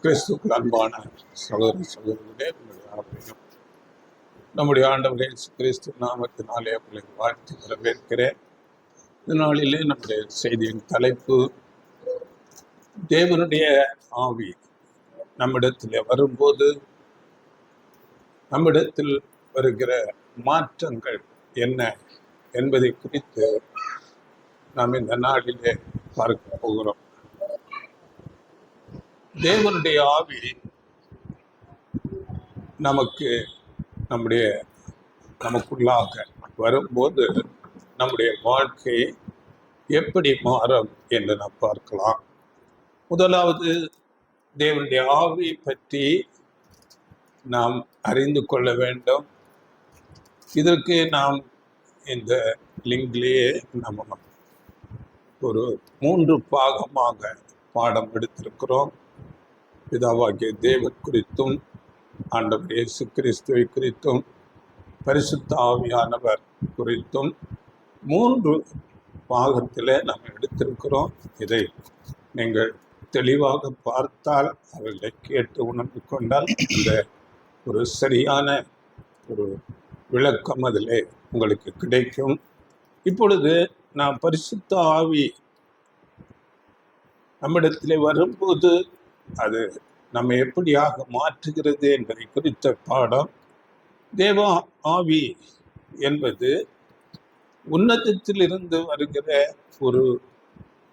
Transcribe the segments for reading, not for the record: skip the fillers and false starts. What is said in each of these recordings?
கிறிஸ்துவுக்கு அன்பான சகோதர சகோதரர்களே, உங்களுடைய ஆரோக்கியம் நம்முடைய ஆண்டவரே கிறிஸ்து நாமத்தினாலே உங்களை வாழ்த்து வரவேற்கிறேன். இந்த நாளிலே நம்முடைய செய்தியின் தலைப்பு, தேவனுடைய ஆவி நம்மிடத்தில் வரும்போது நம்மிடத்தில் வருகிற மாற்றங்கள் என்ன என்பதை குறித்து நாம் இந்த நாளிலே பார்க்க போகிறோம். தேவனுடைய ஆவி நமக்குள்ளாக வரும்போது நம்முடைய வாழ்க்கை எப்படி மாறும் என்று நாம் பார்க்கலாம். முதலாவது, தேவனுடைய ஆவி பற்றி நாம் அறிந்து கொள்ள வேண்டும். இதற்கு நாம் இந்த லிங்கிலேயே நம்ம ஒரு 3 பாகமாக பாடம் எடுத்திருக்கிறோம். பிதாவாகிய தேவன் குறித்தும், ஆண்டவர் இயேசு கிறிஸ்துவை குறித்தும், பரிசுத்த ஆவியானவர் குறித்தும் 3 பாகத்தில் நாம் எடுத்திருக்கிறோம். இதை நீங்கள் தெளிவாக பார்த்தால், அவர்களை கேட்டு உணர்ந்து கொண்டால் இந்த ஒரு சரியான ஒரு விளக்கம் அதிலே உங்களுக்கு கிடைக்கும். இப்பொழுது நாம் பரிசுத்த ஆவி நம்மிடத்திலே வரும்போது அது நம்மை எப்படியாக மாற்றுகிறது என்பதை குறித்த பாடம். தேவ ஆவி என்பது உன்னதத்திலிருந்து வருகிற ஒரு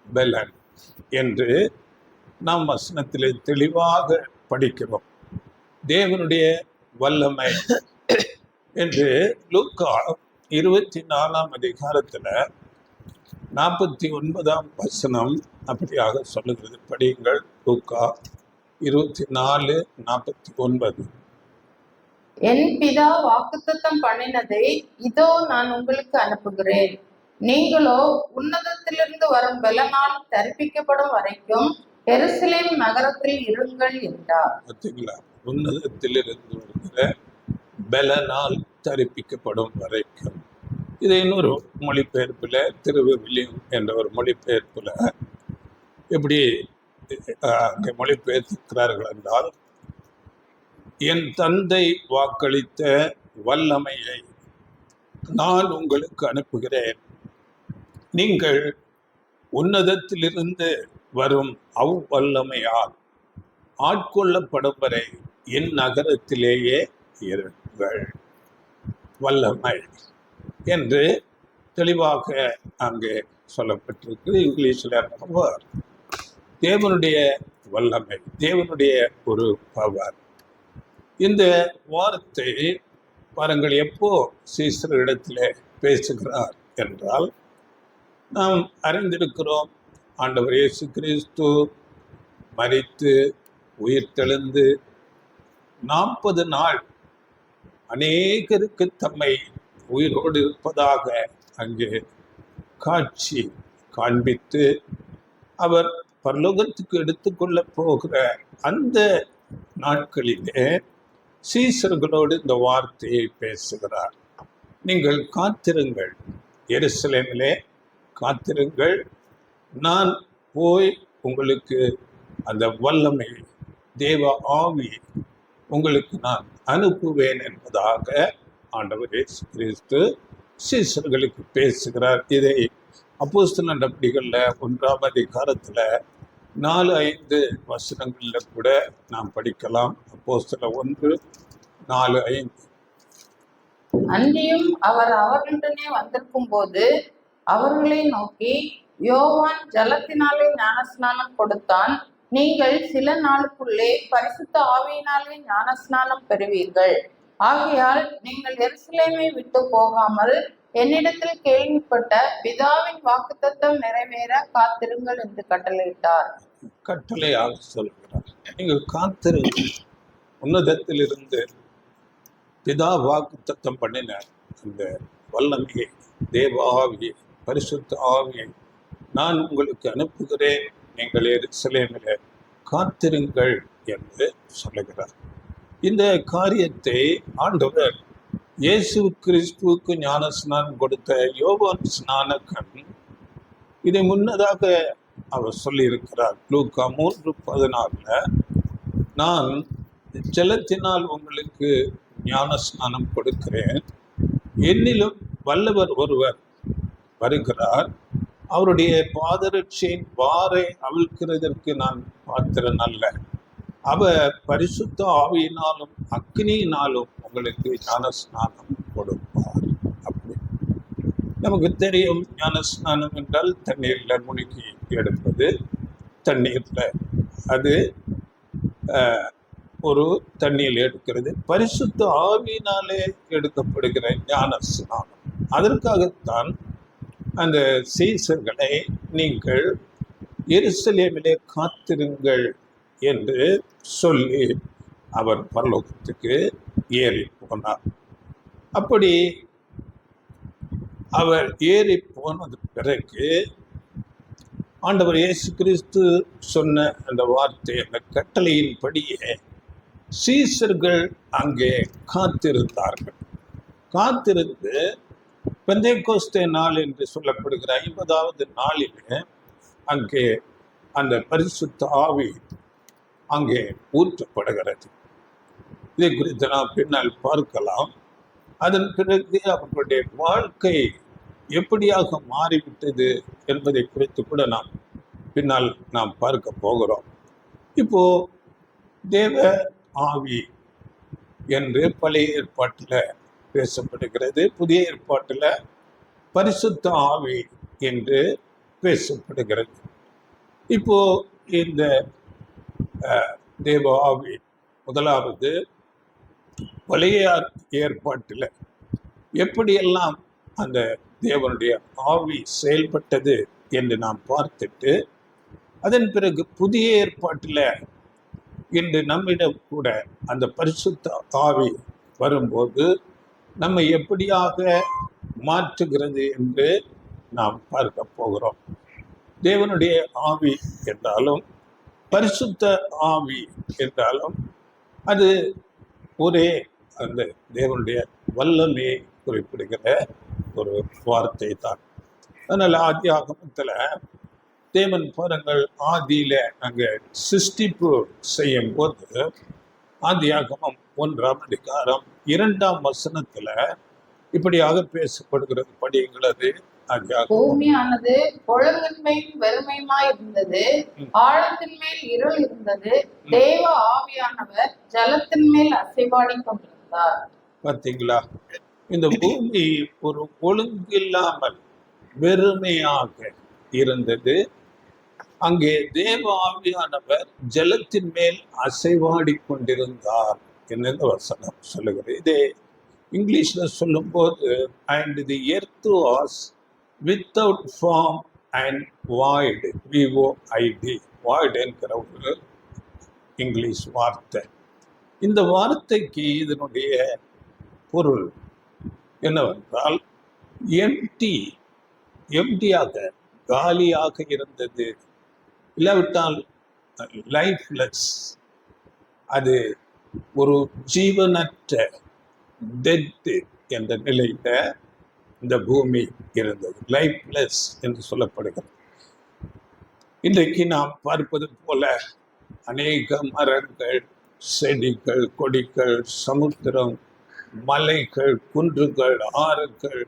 பலன் என்று நாம் வசனத்திலே தெளிவாக படிக்கிறோம். தேவனுடைய வல்லமை என்று லூக்கா 24ஆம் அதிகாரத்தில் 49ஆம் வசனம் அப்படியாக சொல்லுகிறது. படியுங்கள். லூக்கா 24:49. என் பிதா வாக்குத்தத்தம் பண்ணினதை இதோ நான் உங்களுக்கு அனுப்புகிறேன். நீங்களோ உன்னதத்திலிருந்து வரும் பலனால் தரிப்பிக்கப்படும் வரைக்கும் எருசலேம் நகரத்தில் இருங்கள் என்றார். பார்த்தீங்களா? உன்னதத்திலிருந்து வருகிற பலனால் தரிப்பிக்கப்படும் வரைக்கும். இதை இன்னொரு மொழிபெயர்ப்பில், திருவிவிலியம் என்ற ஒரு மொழிபெயர்ப்பில் எப்படி அங்கே மொழிபெயர்க்கிறார்கள் என்றால், என் தந்தை வாக்களித்த வல்லமையை நான் உங்களுக்கு அனுப்புகிறேன். நீங்கள் உன்னதத்திலிருந்து வரும் அவ்வல்லமையால் ஆட்கொள்ளப்படும் வரை என் நகரத்திலேயே இருங்கள். வல்லமை என்று தெளிவாக அங்கே சொல்லப்பட்டிருக்கு. இங்கிலீஷில் பவர், தேவனுடைய வல்லமை, தேவனுடைய ஒரு பவர். இந்த வார்த்தை பாருங்கள், எப்போ சீசரிடத்திலே பேசுகிறார் என்றால், நாம் அறிந்திருக்கிறோம், ஆண்டவர் இயேசு கிறிஸ்து மரித்து உயிர்த்தெழுந்து 40 நாள் அநேகருக்கு தம்மை உயிரோடு இருப்பதாக அங்கே காட்சி காண்பித்து அவர் பரலோகத்துக்கு எடுத்துக்கொள்ள போகிற அந்த நாட்களிலே சீசர்களோடு இந்த வார்த்தையை பேசுகிறார். நீங்கள் காத்திருங்கள், எருசலேமிலே காத்திருங்கள், நான் போய் உங்களுக்கு அந்த வல்லமை, தேவ ஆவி உங்களுக்கு நான் அனுப்புவேன் என்பதாக ஆண்டவர் இயேசு கிறிஸ்து சீசர்களுக்கு பேசுகிறார். இதை அப்போஸ்தலர் நடபடிகளில் 1ஆம் அதிகாரத்தில் 4-5 வசனங்களில் கூட நாம் படிக்கலாம். அப்போஸ்தலர் 1:4-5. அன்றியும் அவர் அவர்களுடனே வந்திருக்கும் போது அவர்களை நோக்கி, யோவான் ஜலத்தினாலே ஞானஸ்நானம் கொடுத்தான். நீங்கள் சில நாளுக்குள்ளே பரிசுத்த ஆவியினாலே ஞானஸ்நானம் பெறுவீர்கள். ஆகையால் நீங்கள் எருசலேமை விட்டு போகாமல் என்னிடத்தில் கேள்விப்பட்ட பிதாவின் வாக்குத்தத்தம் நிறைவேற காத்திருங்கள் என்று கட்டளையிட்டார். கட்டளையாக சொல்கிறார், நீங்கள் காத்திருங்கள். உன்னதத்திலிருந்து பிதா வாக்குத்தத்தம் பண்ணின அந்த வல்லமையை, தேவ ஆவியை, பரிசுத்த ஆவியை நான் உங்களுக்கு அனுப்புகிறேன். நீங்கள் எருசலேமிலே காத்திருங்கள் என்று சொல்லுகிறார். இந்த காரியத்தை ஆண்டவர் இயேசு கிறிஸ்துவுக்கு ஞான ஸ்நானம் கொடுத்த யோவான் ஸ்நானகன் இதை முன்னதாக அவர் சொல்லியிருக்கிறார். லூக்கா 3:14 நான் ஜலத்தினால் உங்களுக்கு ஞான ஸ்நானம் கொடுக்கிறேன், என்னிலும் வல்லவர் ஒருவர் வருகிறார், அவருடைய பாதரட்சியின் வாரை அவிழ்க்கிறதற்கு நான் பாத்திரன் அல்ல, அவர் பரிசுத்த ஆவியினாலும் அக்னியினாலும் உங்களுக்கு ஞான ஸ்நானம் கொடுப்பார். அப்படி நமக்கு தெரியும், ஞான ஸ்நானம் என்றால் தண்ணீர்ல முழுகி எடுப்பது. தண்ணீர்ல அது ஒரு தண்ணீர் எடுக்கிறது. பரிசுத்த ஆவியினாலே எடுக்கப்படுகிற ஞான ஸ்நானம். அதற்காகத்தான் அந்த சீசர்களை நீங்கள் எருசலேமிலே காத்திருங்கள் என்று சொல்லி அவர் பரலோகத்துக்கு ஏறி போனார். அப்படி அவர் ஏறி போனது பிறகு ஆண்டவர் இயேசு கிறிஸ்து சொன்ன அந்த வார்த்தை, அந்த கட்டளையின்படியே சீசர்கள் அங்கே காத்திருந்தார்கள். காத்திருந்து பெந்தேகோஸ்தே நாள் என்று சொல்லப்படுகிற 50வது நாளிலே அங்கே அந்த பரிசுத்த ஆவி அங்கே ஊற்றப்படுகிறது. இதை குறித்து நாம் பின்னால் பார்க்கலாம். அதன் பிறகு அவர்களுடைய வாழ்க்கை எப்படியாக மாறிவிட்டது என்பதை குறித்து கூட நாம் பின்னால் பார்க்க போகிறோம். இப்போ தேவ ஆவி என்று பழைய ஏற்பாட்டில் பேசப்படுகிறது, புதிய ஏற்பாட்டில் பரிசுத்த ஆவி என்று பேசப்படுகிறது. இப்போ இந்த தேவ ஆவி முதலாவது பழைய ஏற்பாட்டில் எப்படியெல்லாம் அந்த தேவனுடைய ஆவி செயல்பட்டது என்று நாம் பார்த்துட்டு, அதன் பிறகு புதிய ஏற்பாட்டில் இன்று நம்மிடம் கூட அந்த பரிசுத்த ஆவி வரும்போது நம்மை எப்படியாக மாற்றுகிறது என்று நாம் பார்க்க போகிறோம். தேவனுடைய ஆவி என்றாலும் பரிசுத்த ஆவி என்றாலும் அது ஒரே அந்த தேவனுடைய வல்லமையை குறிப்பிடுகிற ஒரு வார்த்தை தான். அதனால் ஆதி ஆகமத்தில் தேவன் பாருங்கள், ஆதியில அங்கே சிருஷ்டிப்பு செய்யும் போது ஆதி ஆகமம் 1ஆம் அதிகாரம் 2ஆம் வசனத்துல இப்படியாக பேசப்படுகிறது. படியுங்களது. பூமியானது பொழங்கின் மேல் வெறுமையுமாய் இருந்தது, ஆழத்தின் மேல் இருள் இருந்தது, தேவ ஆவியானவர் ஜலத்தின் மேல் அசைவாடி கொண்டிருந்தார். பார்த்தீங்களா, இந்த பூமி ஒரு ஒழுங்கில்லாமல் வெறுமையாக இருந்தது. அங்கே தேவ ஆவியானவர் ஜலத்தின் மேல் அசைவாடி கொண்டிருந்தார் என்ன வசனம் சொல்லுகிறது. இதே இங்கிலீஷ்ல சொல்லும்போது, and the earth was without form and void, VOID, void என்கிற ஒரு இங்கிலீஷ் வார்த்தை. இந்த வார்த்தைக்கு இதனுடைய பொருள் என்னவென்றால் எம்டியாக, காலியாக இருந்தது, இல்லாவிட்டால் லைஃப்லெஸ், அது ஒரு ஜீவனற்ற டெட் என்ற நிலையில இந்த பூமி இருந்தது. லைஃப்லெஸ் என்று சொல்லப்படுகிறது. இன்றைக்கு நாம் பார்ப்பது போல அநேக மரங்கள், செடிகள், கொடிகள், சமுத்திரம், மலைகள், குன்றுகள், ஆறுகள்,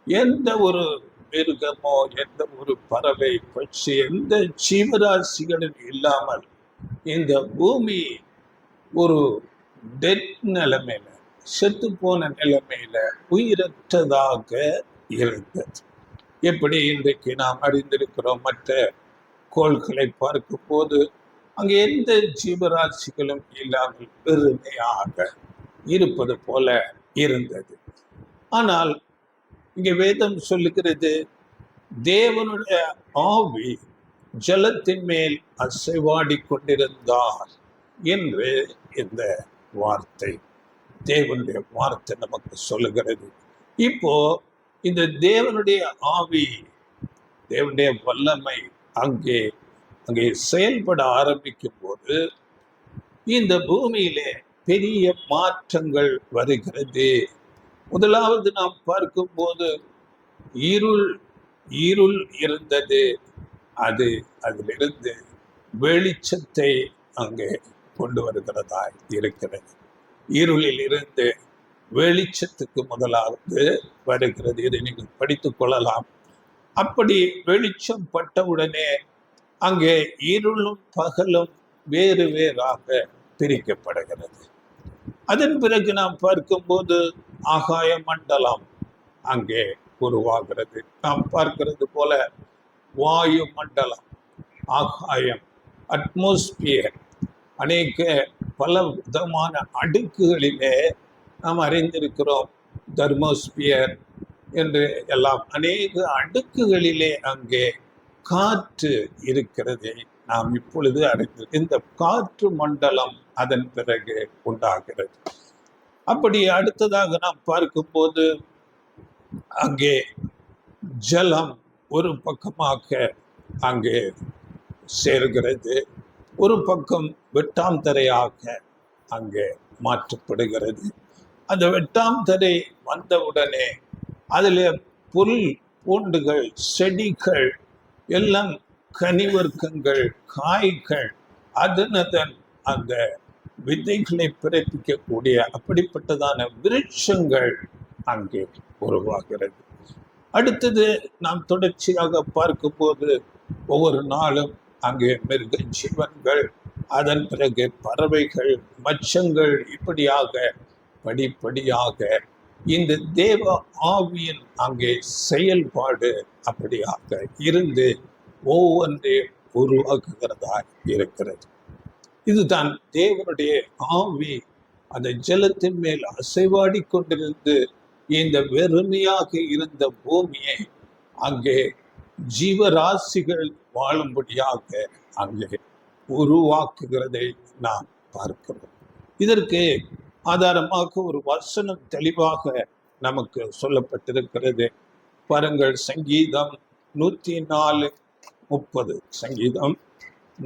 எந்த ஒரு மிருகமோ, எந்த ஒரு பறவை, பட்சி, எந்த ஜீவராசிகளும் இல்லாமல் இந்த பூமி ஒரு டெட் நிலைமையில, செத்து போன நிலைமையில, உயிரற்றதாக இருந்தது. எப்படி இன்றைக்கு நாம் அறிந்திருக்கிறோம், மற்ற கோள்களை பார்க்கும் போது அங்கே எந்த ஜீவராசிகளும் இல்லாமல் வெறுமையாக இருப்பது போல இருந்தது. ஆனால் இங்கே வேதம் சொல்லுகிறது, தேவனுடைய ஆவி ஜலத்தின் மேல் அசைவாடி கொண்டிருந்தார் என்று இந்த வார்த்தை, தேவனுடைய வார்த்தை நமக்கு சொல்லுகிறது. இப்போ இந்த தேவனுடைய ஆவி, தேவனுடைய வல்லமை அங்கே செயல்பட ஆரம்பிக்கும் போது இந்த பூமியிலே பெரிய மாற்றங்கள் வருகிறது. முதலாவது நாம் பார்க்கும்போது இருள் இருந்தது. அதிலிருந்து வெளிச்சத்தை அங்கே கொண்டு வருகிறதாய் இருக்கிறது. இருளில் இருந்து வெளிச்சத்துக்கு முதலாவது வருகிறது. இதை நீங்கள் படித்துக் கொள்ளலாம். அப்படி வெளிச்சம் பட்டவுடனே அங்கே இருளும் பகலும் வேறு வேறாக பிரிக்கப்படுகிறது. அதன் பிறகு நாம் பார்க்கும்போது ஆகாய மண்டலம் அங்கே உருவாகிறது. நாம் பார்க்கிறது போல வாயு மண்டலம், ஆகாயம், அட்மாஸ்பியர், அநேக பல விதமான அடுக்குகளிலே நாம் அறிந்திருக்கிறோம். தெர்மோஸ்பியர் என்று எல்லாம் அநேக அடுக்குகளிலே அங்கே காற்று இருக்கிறதை நாம் இப்பொழுது அறிந்து, இந்த காற்று மண்டலம் அதன் பிறகு உண்டாகிறது. அப்படி அடுத்ததாக நாம் பார்க்கும்போது அங்கே ஜலம் ஒரு பக்கமாக அங்கே சேர்கிறது, ஒரு பக்கம் வெட்டாந்தரையாக அங்கே மாற்றப்படுகிறது. அந்த வெட்டாந்தரை வந்தவுடனே அதில் புல் பூண்டுகள், செடிகள் எல்லாம், கனிவர்க்கங்கள், காய்கள், அதன் அந்த விதைகளை பிறப்பிக்கக்கூடிய அப்படிப்பட்டதான விருட்சங்கள் அங்கே உருவாகிறது. அடுத்தது நாம் தொடர்ச்சியாக பார்க்கும்போது ஒவ்வொரு நாளும் அங்கே மிருக ஜீவன்கள், அதன் பிறகு பறவைகள், மச்சங்கள், இப்படியாக படிப்படியாக இந்த தேவ ஆவியின் அங்கே செயல்பாடு அப்படியாக இருந்து ஒவ்வொன்றே உருவாக்குகிறதா இருக்கிறது. இதுதான் தேவனுடைய ஆவி அந்த ஜலத்தின் மேல் அசைவாடி கொண்டிருந்து இந்த வெறுமையாக இருந்த பூமியை அங்கே ஜீவராசிகள் வாழும்படியாக அங்கே உருவாக்குகிறதை நாம் பார்க்கிறோம். இதற்கு ஆதாரமாக ஒரு வசனம் தெளிவாக நமக்கு சொல்லப்பட்டிருக்கிறது. பாருங்கள், சங்கீதம் 104:30. சங்கீதம்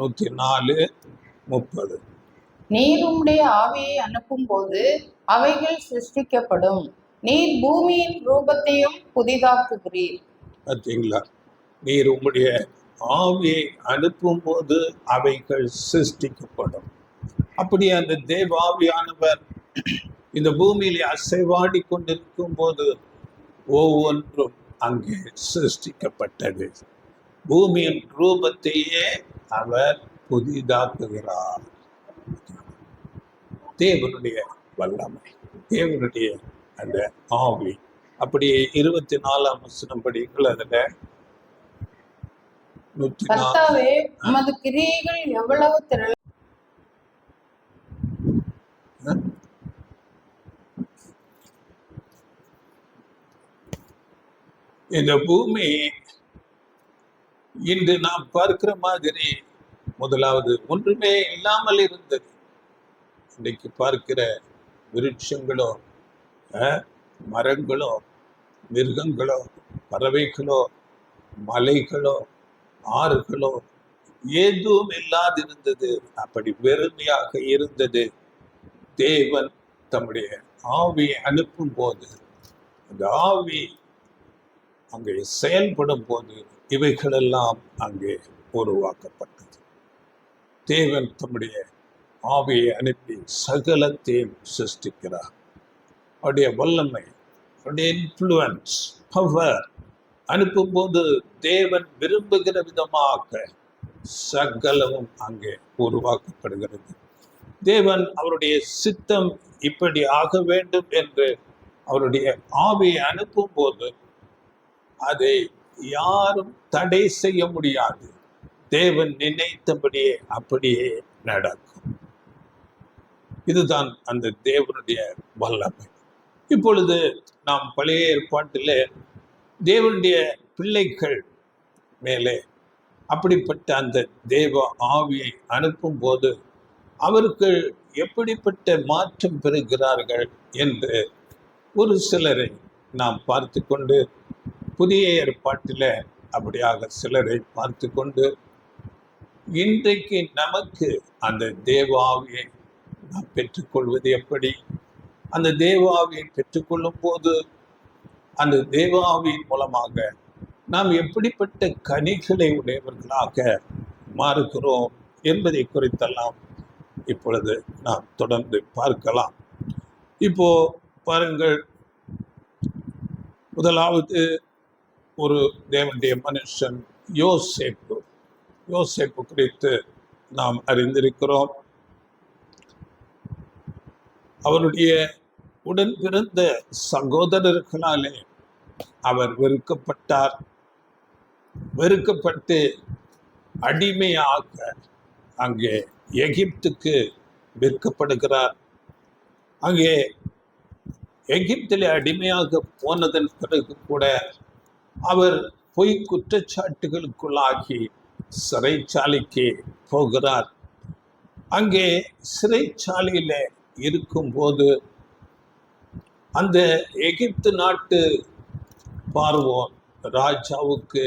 104:30. நீர் உம்முடைய ஆவியை அனுப்பும் போது அவைகள் சிருஷ்டிக்கப்படும். நீர் பூமியின் ரூபத்தையும் புதிதாக்குகிறீர். பார்த்தீங்களா? நீர் உம்முடைய ஆவியை அனுப்பும் போது அவைகள் சிருஷ்டிக்கப்படும். அப்படி அந்த தேவாவியானவர் இந்த பூமியிலே அசைவாடி கொண்டிருக்கும் போது ஒவ்வொன்றும் அங்கே சிருஷ்டிக்கப்பட்டது. பூமியின் ரூபத்தையே அவர் புதிதாக்குகிறார். தேவனுடைய வல்லமை, தேவனுடைய அந்த ஆவி. அப்படியே 24ஆம் வசனம் படிங்கள். அதுல 104. கர்த்தாவே, உமது கிரியைகள் எவ்வளவு திரள். இந்த பூமி இன்று நாம் பார்க்கிற மாதிரி முதலாவது ஒன்றுமே இல்லாமல் இருந்தது. இன்னைக்கு பார்க்கிற விருட்சங்களோ, மரங்களோ, மிருகங்களோ, பறவைகளோ, மலைகளோ, ஆறுகளோ எதுவும் இல்லாதிருந்தது. அப்படி வெறுமையாக இருந்தது. தேவன் தம்முடைய ஆவியை அனுப்பும் போது, அந்த ஆவி அங்கே செயல்படும் போது இவைகளெல்லாம் அங்கே உருவாக்கப்பட்டது. தேவன் தம்முடைய ஆவியை அனுப்பி சகலத்தையும் சிருஷ்டிக்கிறார். அவருடைய வல்லமை, அவருடைய இன்ஃப்ளூயன்ஸ், பவர் அனுப்பும்போது தேவன் விரும்புகிற விதமாக சகலமும் அங்கே உருவாக்கப்படுகிறது. தேவன் அவருடைய சித்தம் இப்படி ஆக வேண்டும் என்று அவருடைய ஆவியை அனுப்பும் போது அதை யாரும் தடை செய்ய முடியாது. தேவன் நினைத்தபடியே அப்படியே நடக்கும். இதுதான் அந்த தேவனுடைய வல்லமை. இப்பொழுது நாம் பழைய ஏற்பாட்டிலே தேவனுடைய பிள்ளைகள் மேலே அப்படிப்பட்ட அந்த தேவ ஆவியை அனுப்பும் போது அவர்கள் எப்படிப்பட்ட மாற்றம் பெறுகிறார்கள் என்று ஒரு சிலரை நாம் பார்த்து கொண்டு, புதிய ஏற்பாட்டில் அப்படியாக சிலரை பார்த்து கொண்டு, இன்றைக்கு நமக்கு அந்த தேவ ஆவியை நாம் பெற்றுக்கொள்வது எப்படி, அந்த தேவ ஆவியை பெற்றுக்கொள்ளும் போது அந்த தேவ ஆவியின் மூலமாக நாம் எப்படிப்பட்ட கனிகளை உடையவர்களாக மாறுகிறோம் என்பதை குறித்தெல்லாம் இப்பொழுது நாம் தொடர்ந்து பார்க்கலாம். இப்போ பாருங்கள், முதலாவது ஒரு தேவனுடைய மனுஷன் யோசேப்பு. யோசேப்பு குறித்து நாம் அறிந்திருக்கிறோம். அவருடைய உடன் பிறந்த சகோதரர்களாலே அவர் வெறுக்கப்பட்டார். வெறுக்கப்பட்டு அடிமையாக அங்கே எகிப்துக்கு விற்கப்படுகிறார். அங்கே எகிப்திலே அடிமையாக போனதன் பிறகு கூட அவர் பொய் குற்றச்சாட்டுகளுக்குள்ளாகி சிறைச்சாலைக்கு போகிறார். அங்கே சிறைச்சாலையில இருக்கும்போது அந்த எகிப்து நாட்டு பார்வோன் ராஜாவுக்கு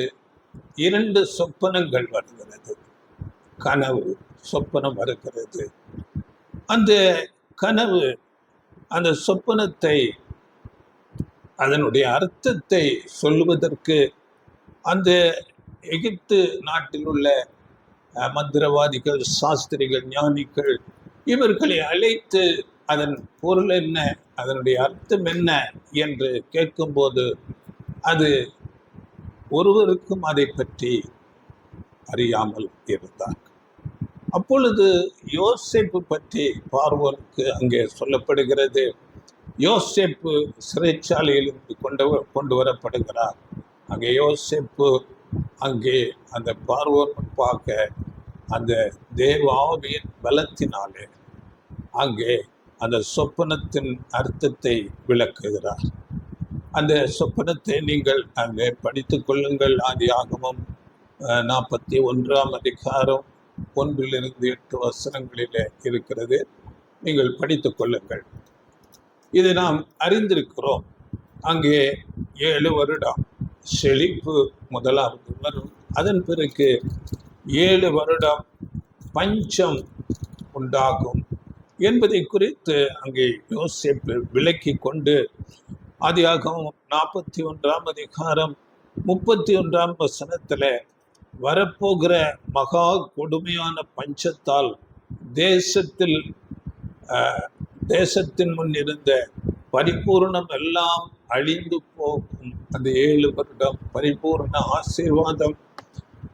2 சொப்பனங்கள் வருகிறது. கனவு சொப்பனம் வருகிறது. அந்த கனவு, அந்த சொப்பனத்தை, அதனுடைய அர்த்தத்தை சொல்லுவதற்கு அந்த எகிப்து நாட்டில் உள்ள மந்திரவாதிகள், சாஸ்திரிகள், ஞானிகள் இவர்களை அழைத்து அதன் பொருள் என்ன, அதனுடைய அர்த்தம் என்ன என்று கேட்கும்போது அது ஒருவருக்கும் அதை பற்றி அறியாமல் இருந்தார். அப்பொழுது யோசேப்பு பற்றி பார்வோனுக்கு அங்கே சொல்லப்படுகிறது. யோசேப்பு சிறைச்சாலையிலிருந்து கொண்டு வரப்படுகிறார். அங்கே யோசேப்பு அங்கே அந்த பார்வோன் முன்பாக அந்த தேவ ஆவியின் பலத்தினாலே அங்கே அந்த சொப்பனத்தின் அர்த்தத்தை விளக்குகிறார். அந்த சொப்பனத்தை நீங்கள் அங்கே படித்துக் கொள்ளுங்கள். ஆதியாகமம் 41ஆம் அதிகாரம் 1 to 8 வசனங்களிலே இருக்கிறது. நீங்கள் படித்துக் கொள்ளுங்கள். இதை நாம் அறிந்திருக்கிறோம். அங்கே 7 வருடம் செழிப்பு முதலாவது வரும். அதன் பிறகு 7 வருடம் பஞ்சம் உண்டாகும் என்பதை குறித்து அங்கே யோசேப்பு விளக்கி கொண்டு ஆதியாகமம் 41ஆம் அதிகாரம் 31ஆம் வசனத்தில் வரப்போகிற மகா கொடுமையான பஞ்சத்தால் தேசத்தின் முன் இருந்த பரிபூர்ணம் எல்லாம் அழிந்து போகும். அந்த 7 வருடம் பரிபூர்ண ஆசீர்வாதம்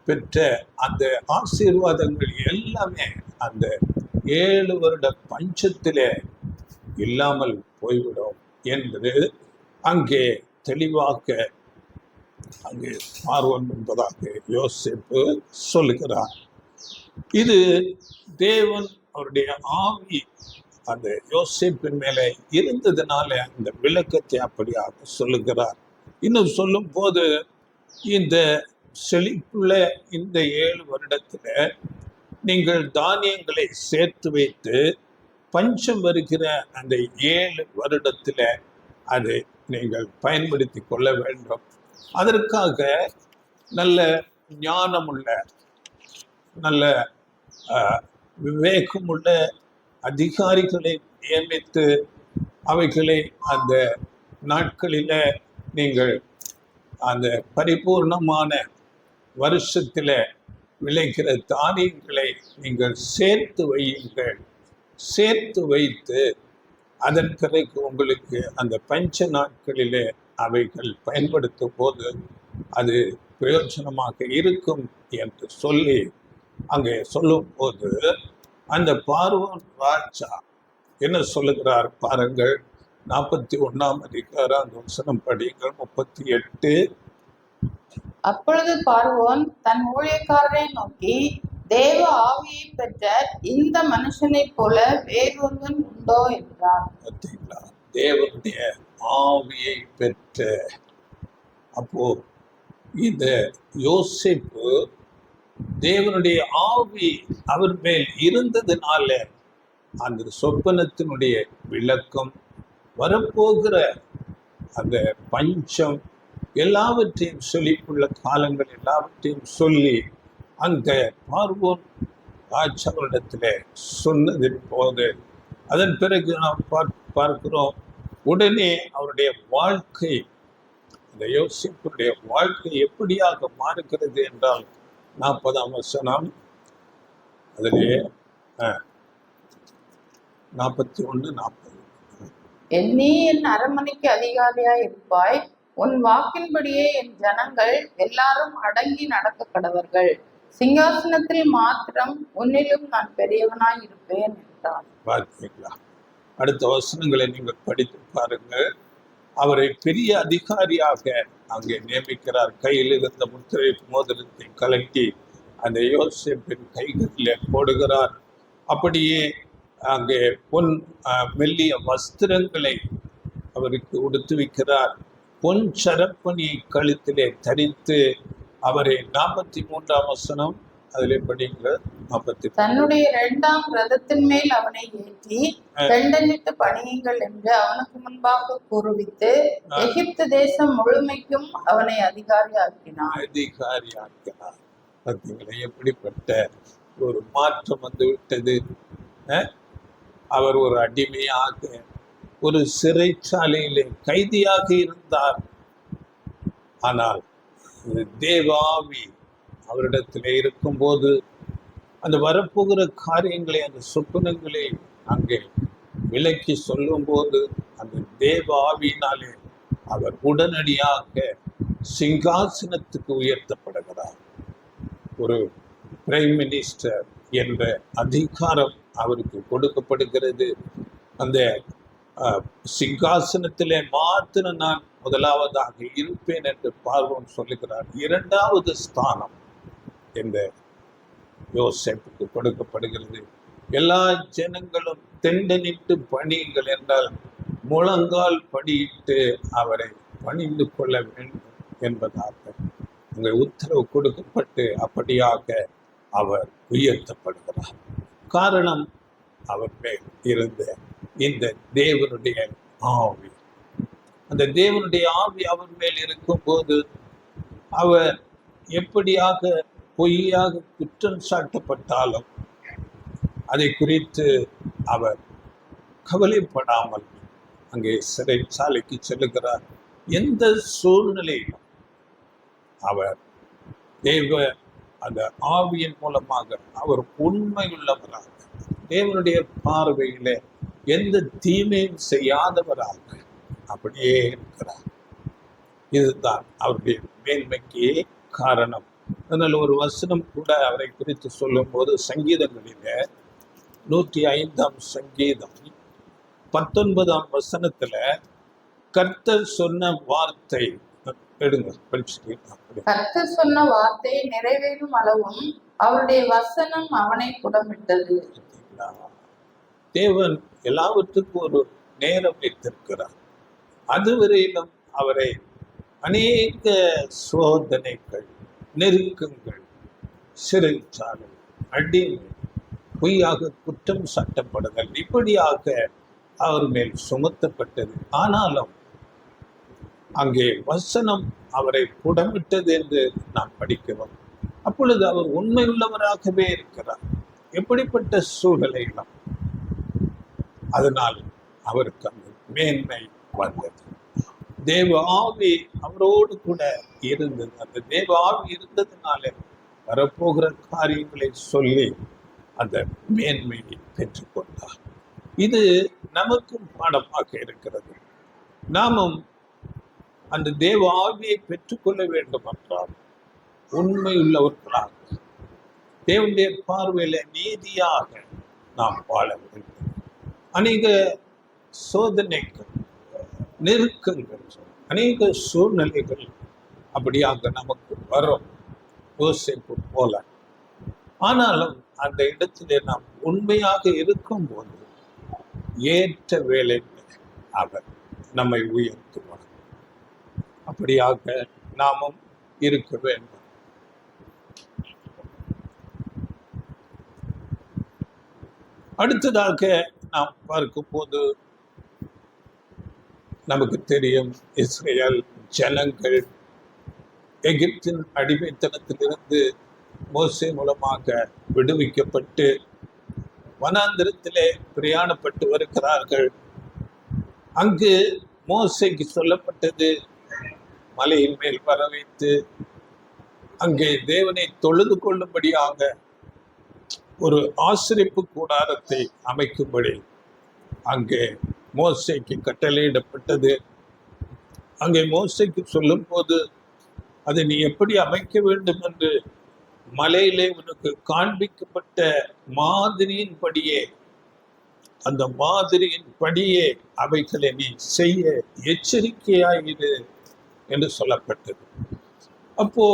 பெற்ற அந்த ஆசீர்வாதங்கள் எல்லாமே அந்த 7 வருட பஞ்சத்திலே இல்லாமல் போய்விடும் என்று அங்கே தெளிவாக அங்கே பார்வோன் என்பதாக யோசேப்பு சொல்லுகிறார். இது தேவன் அவருடைய ஆவி அந்த யோசேப்பின் மேலே இருந்ததுனால அந்த விளக்கத்தை அப்படியாக சொல்லுகிறார். இன்னும் சொல்லும் போது இந்த செழிப்புள்ள இந்த 7 வருடத்துல நீங்கள் தானியங்களை சேர்த்து வைத்து பஞ்சம் வருகிற அந்த 7 வருடத்துல அதை நீங்கள் பயன்படுத்தி கொள்ள வேண்டும். அதற்காக நல்ல ஞானமுள்ள, நல்ல விவேகமுள்ள அதிகாரிகளை நியமித்து அவைகளை அந்த நாட்களில நீங்கள் அந்த பரிபூர்ணமான வருஷத்தில் விளைக்கிற தானியங்களை நீங்கள் சேர்த்து வையுங்கள். சேர்த்து வைத்து அதன் பிறகு உங்களுக்கு அந்த பஞ்ச நாட்களிலே அவைகள் பயன்படுத்தும் போது அது பிரயோஜனமாக இருக்கும் என்று சொல்லி அங்கே சொல்லும் போது அந்த பார்வோன் ராஜா என்ன சொல்லுகிறார் பாருங்கள். 41ஆம் அதிகாரம் வசனம் படிங்கள். 38. அப்பொழுது பார்வோன் தன் ஊழியக்காரரை நோக்கி, தேவ ஆவியை பெற்ற இந்த மனுஷனைப் போல வேறொருவன் உண்டோ என்றார். பார்த்தீங்களா, தேவனுடைய ஆவியை பெற்ற. அப்போ இந்த யோசேப்பு தேவனுடைய ஆவி அவர் மேல் இருந்ததுனால அந்த சொப்பனத்தினுடைய விளக்கம், வரப்போகிற அந்த பஞ்சம் எல்லாவற்றையும் செழிப்புள்ள காலங்கள் எல்லாவற்றையும் சொல்லி அந்த பார்வோன் ராஜாவிடத்தில் சொன்னதின் போது அதன் பிறகு நாம் பார்க்கிறோம் உடனே அவருடைய வாழ்க்கை, அந்த யோசிப்புடைய வாழ்க்கை எப்படியாக மாறுகிறது என்றால் 40ஆம் வசனம் அதிலே 41:40. நீ என் அரண்மனைக்கு அதிகாரியாய் இருப்பாய். உன் வாக்கின்படியே என் ஜனங்கள் எல்லாரும் அடங்கி நடக்க கடவர்கள். சிங்காசனத்தில் மாத்திரம் உன்னிலும் நான் பெரியவனாய் இருப்பேன் என்றான். பார்த்தீங்களா? அடுத்த வசனங்களை நீங்கள் படித்து பாருங்கள். அவரை பெரிய அதிகாரியாக அங்கே நியமிக்கிறார். கையில் இருந்த முத்திரை மோதிரத்தை கலட்டி அந்த யோசேப்பின் கைகளிலே போடுகிறார். அப்படியே அங்கே பொன் மெல்லிய வஸ்திரங்களை அவருக்கு உடுத்துவிக்கிறார். பொன் சரப்பணியை கழுத்திலே தரித்து அவரை 43ஆம் வசனம் அதிலே படிங்கள். 40. தன்னுடைய 2ஆம் ரதத்தின் மேல் அவனை ஏற்றி தண்டனிட்டு பணியுங்கள் என்று அவனுக்கு முன்பாக கூறுவித்து எகிப்து தேசம் முழுமைக்கும் அவனை அதிகாரியாக்கினார். பார்த்தீங்களா எப்படிப்பட்ட ஒரு மாற்றம் வந்து விட்டது. அவர் ஒரு அடிமையாக ஒரு சிறைச்சாலையிலே கைதியாக இருந்தார். ஆனால் தேவாவி அவரிடத்திலே இருக்கும்போது அந்த வரப்போகிற காரியங்களை, அந்த சொப்பனங்களை அங்கே விலக்கி சொல்லும்போது அந்த தேவாவியினாலே அவர் உடனடியாக சிங்காசனத்துக்கு உயர்த்தப்படுகிறார். ஒரு பிரைம் மினிஸ்டர் என்ற அதிகாரம் அவருக்கு கொடுக்கப்படுகிறது. அந்த சிங்காசனத்திலே மாத்திரம் நான் முதலாவதாக இருப்பேன் என்று பார்வோன் சொல்லுகிறார். 2வது ஸ்தானம் இந்த யோசேப்புக்கு கொடுக்கப்படுகிறது. எல்லா ஜனங்களும் தெண்டனிட்டு பணியுங்கள் என்றால் முழங்கால் படியிட்டு அவரை பணிந்து கொள்ள வேண்டும் என்பதாக அங்கே உத்தரவு கொடுக்கப்பட்டு அப்படியாக அவர் உயர்த்தப்படுகிறார். காரணம் அவர் மேல் இருந்த இந்த தேவனுடைய ஆவி. அந்த தேவனுடைய ஆவி அவர் மேல் இருக்கும்போது அவர் எப்படியாக பொய்யாக குற்றம் சாட்டப்பட்டாலும் அதை குறித்து அவர் கவலைப்படாமல் அங்கே சிறைச்சாலைக்கு செல்லுகிறார். எந்த சூழ்நிலையிலும் அவர் தேவ அந்த ஆவியின் மூலமாக அவர் உண்மையுள்ளவராக, தேவனுடைய பார்வையில எந்த தீமையும் செய்யாதவராக அப்படியே இருக்கிறார். இதுதான் அவருடைய மேன்மைக்கு காரணம். அதனால் ஒரு வசனம் கூட அவரை குறித்து சொல்லும் போது சங்கீதங்களில 105ஆம் சங்கீதம் 19ஆம் வசனத்துல கர்த்தர் சொன்ன வார்த்தை எடுங்க படிச்சுட்டீங்க. கர்த்தர் சொன்ன வார்த்தை நிறைவேறும் அளவும் அவருடைய வசனம் அவனை புடமிட்டது. தேவன் எல்லாவற்றுக்கும் ஒரு நேரம் வைத்திருக்கிறார். அதுவரையிலும் அவரை அநேக சோதனைகள், நெருக்கங்கள், சிறைச்சாலை, அடிமை, பொய்யாக குற்றம் சாட்டப்படுதல் இப்படியாக அவர் மேல் சுமத்தப்பட்டது. ஆனாலும் அங்கே வசனம் அவரை புடமிட்டது என்று நாம் படிக்கிறோம். அப்பொழுது அவர் உண்மையுள்ளவராகவே இருக்கிறார். எப்படிப்பட்ட சூழ்நிலையிலும் அதனால் அவருக்கு அந்த மேன்மை வந்தது. தேவ ஆவி அவரோடு கூட இருந்தது. அந்த தேவ ஆவி இருந்ததுனால வரப்போகிற காரியங்களை சொல்லி அந்த மேன்மையை பெற்றுக்கொண்டார். இது நமக்கும் பாடமாக இருக்கிறது. நாமும் அந்த தேவ ஆவியை பெற்றுக்கொள்ள வேண்டும் என்றால் உண்மையுள்ளவர்களாக, தேவனுடைய பார்வையில நீதியாக நாம் வாழ வேண்டும். அநேக சோதனைகள், நெருக்கங்கள், அநேக சூழ்நிலைகள் அப்படியாக நமக்கு வரும், யோசேப்பு போல. ஆனாலும் அந்த இடத்திலே நாம் உண்மையாக இருக்கும்போது ஏற்ற வேளையில் அவர் நம்மை உயர்த்துவார். அப்படியாக நாமும் இருக்க வேண்டும். அடுத்ததாக நாம் பார்க்கும் போது நமக்கு தெரியும், இஸ்ரேல் ஜனங்கள் எகிப்தின் அடிமைத்தனத்திலிருந்து மோசே மூலமாக விடுவிக்கப்பட்டு வனாந்திரத்திலே பிரயாணப்பட்டு வருகிறார்கள். அங்கு மோசேக்கு சொல்லப்பட்டது, மலையின் மேல் வர வைத்து அங்கே தேவனை தொழுது கொள்ளும்படியாக ஒரு ஆசிரிப்பு கூடாரத்தை அமைக்கும்படி அங்கே மோசேக்கு கட்டளையிடப்பட்டது. அங்கே மோசேக்கு சொல்லும் போது அதை நீ எப்படி அமைக்க வேண்டும் என்று மலையிலே உனக்கு காண்பிக்கப்பட்ட மாதிரியின்படியே, அந்த மாதிரியின்படியே அவைகளை நீ செய்ய எச்சரிக்கையாயிரு என்று சொல்லப்பட்டது. அப்போ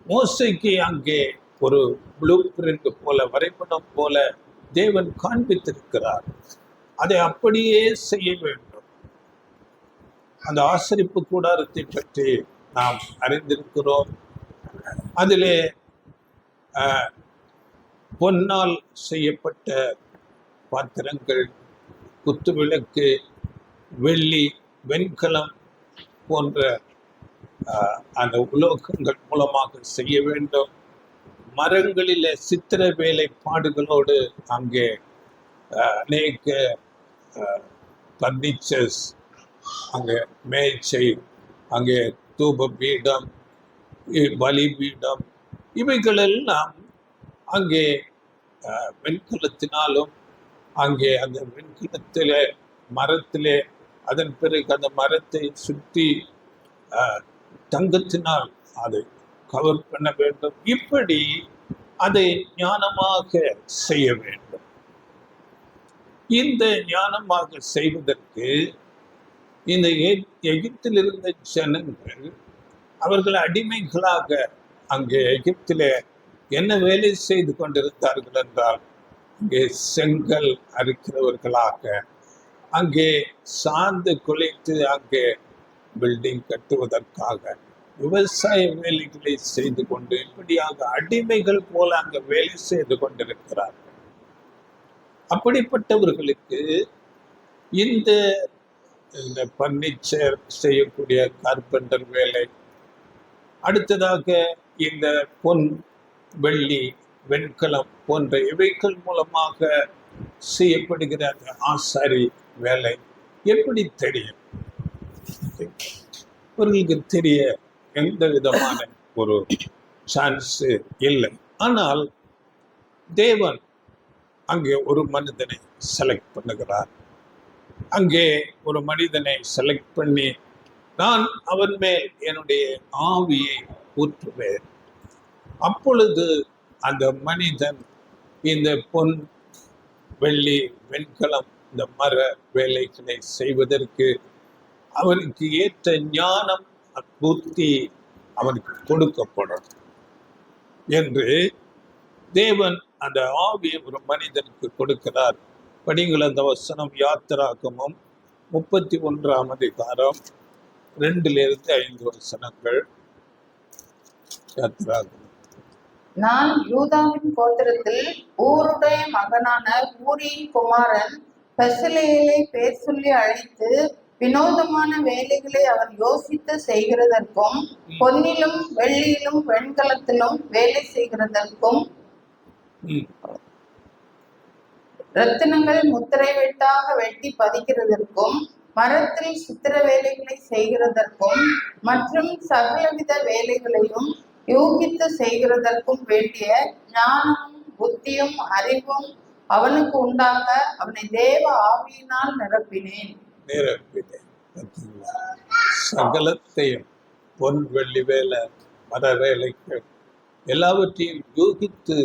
மோசைக்கு அங்கே ஒரு ப்ளூ பிரிண்ட் போல, வரைபடம் போல தேவன் காண்பித்திருக்கிறார். அதை அப்படியே செய்ய வேண்டும். அந்த ஆசரிப்பு கூடாரத்தை பற்றி நாம் அறிந்திருக்கிறோம். அதிலே பொன்னால் செய்யப்பட்ட பாத்திரங்கள், குத்துவிளக்கு, வெள்ளி, வெண்கலம் போன்ற அந்த உலோகங்கள் மூலமாக செய்ய வேண்டும். மரங்களிலே சித்திர வேலைப்பாடுகளோடு அங்கே அநேக பர்னிச்சர்ஸ், அங்கே மேய்ச்சை, அங்கே தூப பீடம், பலிபீடம், இவைகளெல்லாம் அங்கே வெண்கலத்தினாலும், அங்கே அந்த வெண்கலத்திலே மரத்திலே, அதன் பிறகு அந்த மரத்தை சுற்றி தங்கத்தினால் அதை கவர் பண்ண வேண்டும். இப்படி அதை ஞானமாக செய்ய வேண்டும். இந்த ஞானமாக செய்வதற்கு இந்த எகிப்தில் இருந்த ஜனங்கள், அவர்கள் அடிமைகளாக அங்கே எகிப்திலே என்ன வேலை செய்து கொண்டிருந்தார்கள் என்றால், அங்கே செங்கல் அறுக்கிறவர்களாக, அங்கே சாந்து குலைத்து அங்கே பில்டிங் கட்டுவதற்காக விவசாய வேலைகளை செய்து கொண்டு, இப்படியாக அடிமைகள் போல அங்கே வேலை செய்து கொண்டிருக்கிறார்கள். அப்படிப்பட்டவர்களுக்கு இந்த பர்னிச்சர் செய்யக்கூடிய கார்பெண்டர் வேலை, அடுத்ததாக இந்த பொன், வெள்ளி, வெண்கலம் போன்ற இவைகள் மூலமாக செய்யப்படுகிற அந்த ஆசாரி வேலை எப்படி தெரியும்? அவர்களுக்கு தெரிய எந்த விதமான ஒரு சான்ஸ் இல்லை. ஆனால் தேவன் அங்கே ஒரு மனிதனை செலக்ட் பண்ணுகிறார். அங்கே ஒரு மனிதனை செலக்ட் பண்ணி, நான் அவன் மேல் என்னுடைய ஆவியை ஊற்றுவேன். அப்பொழுது அந்த மனிதன் இந்த பொன், வெள்ளி, வெண்கலம், இந்த மர வேலைகளை செய்வதற்கு அவனுக்கு ஏற்ற ஞானம், புத்தி அவனுக்கு கொடுக்கப்படும் என்று தேவன் அந்த ஆவியை ஒரு மனிதனுக்கு கொடுக்கிறார். படிங்கள் அந்த வசனம், யாத்திராகமம் 31ஆம் அதிகாரம் 2-5 வசனங்கள். யாத்திராகமம். நான் யூதாவின் கோத்திரத்தில் ஊருடைய மகனான ஊரியின் குமாரன் பெசலேலை பேர் சொல்லி அழைத்து, வினோதமான வேலைகளை அவன் யோசித்து செய்கிறதற்கும், பொன்னிலும் வெள்ளியிலும் வெண்கலத்திலும் வேலை செய்கிறதற்கும், ரத்தினங்கள் முத்திரை வெட்டாக வெட்டி பதிக்கிறதற்கும், மரத்தில் சித்திர வேலைகளை செய்கிறதற்கும், மற்றும் சகலவித வேலைகளையும் யூகித்து செய்கிறதற்கும் வேண்டிய ஞானமும் புத்தியும் அறிவும் அவனுக்கு உண்டாக அவனை தேவ ஆவியினால் நிரப்பினேன். சகலத்தையும், பொன், வெள்ளி வேலை, மர வேலைகள் எல்லாவற்றையும் யூகித்து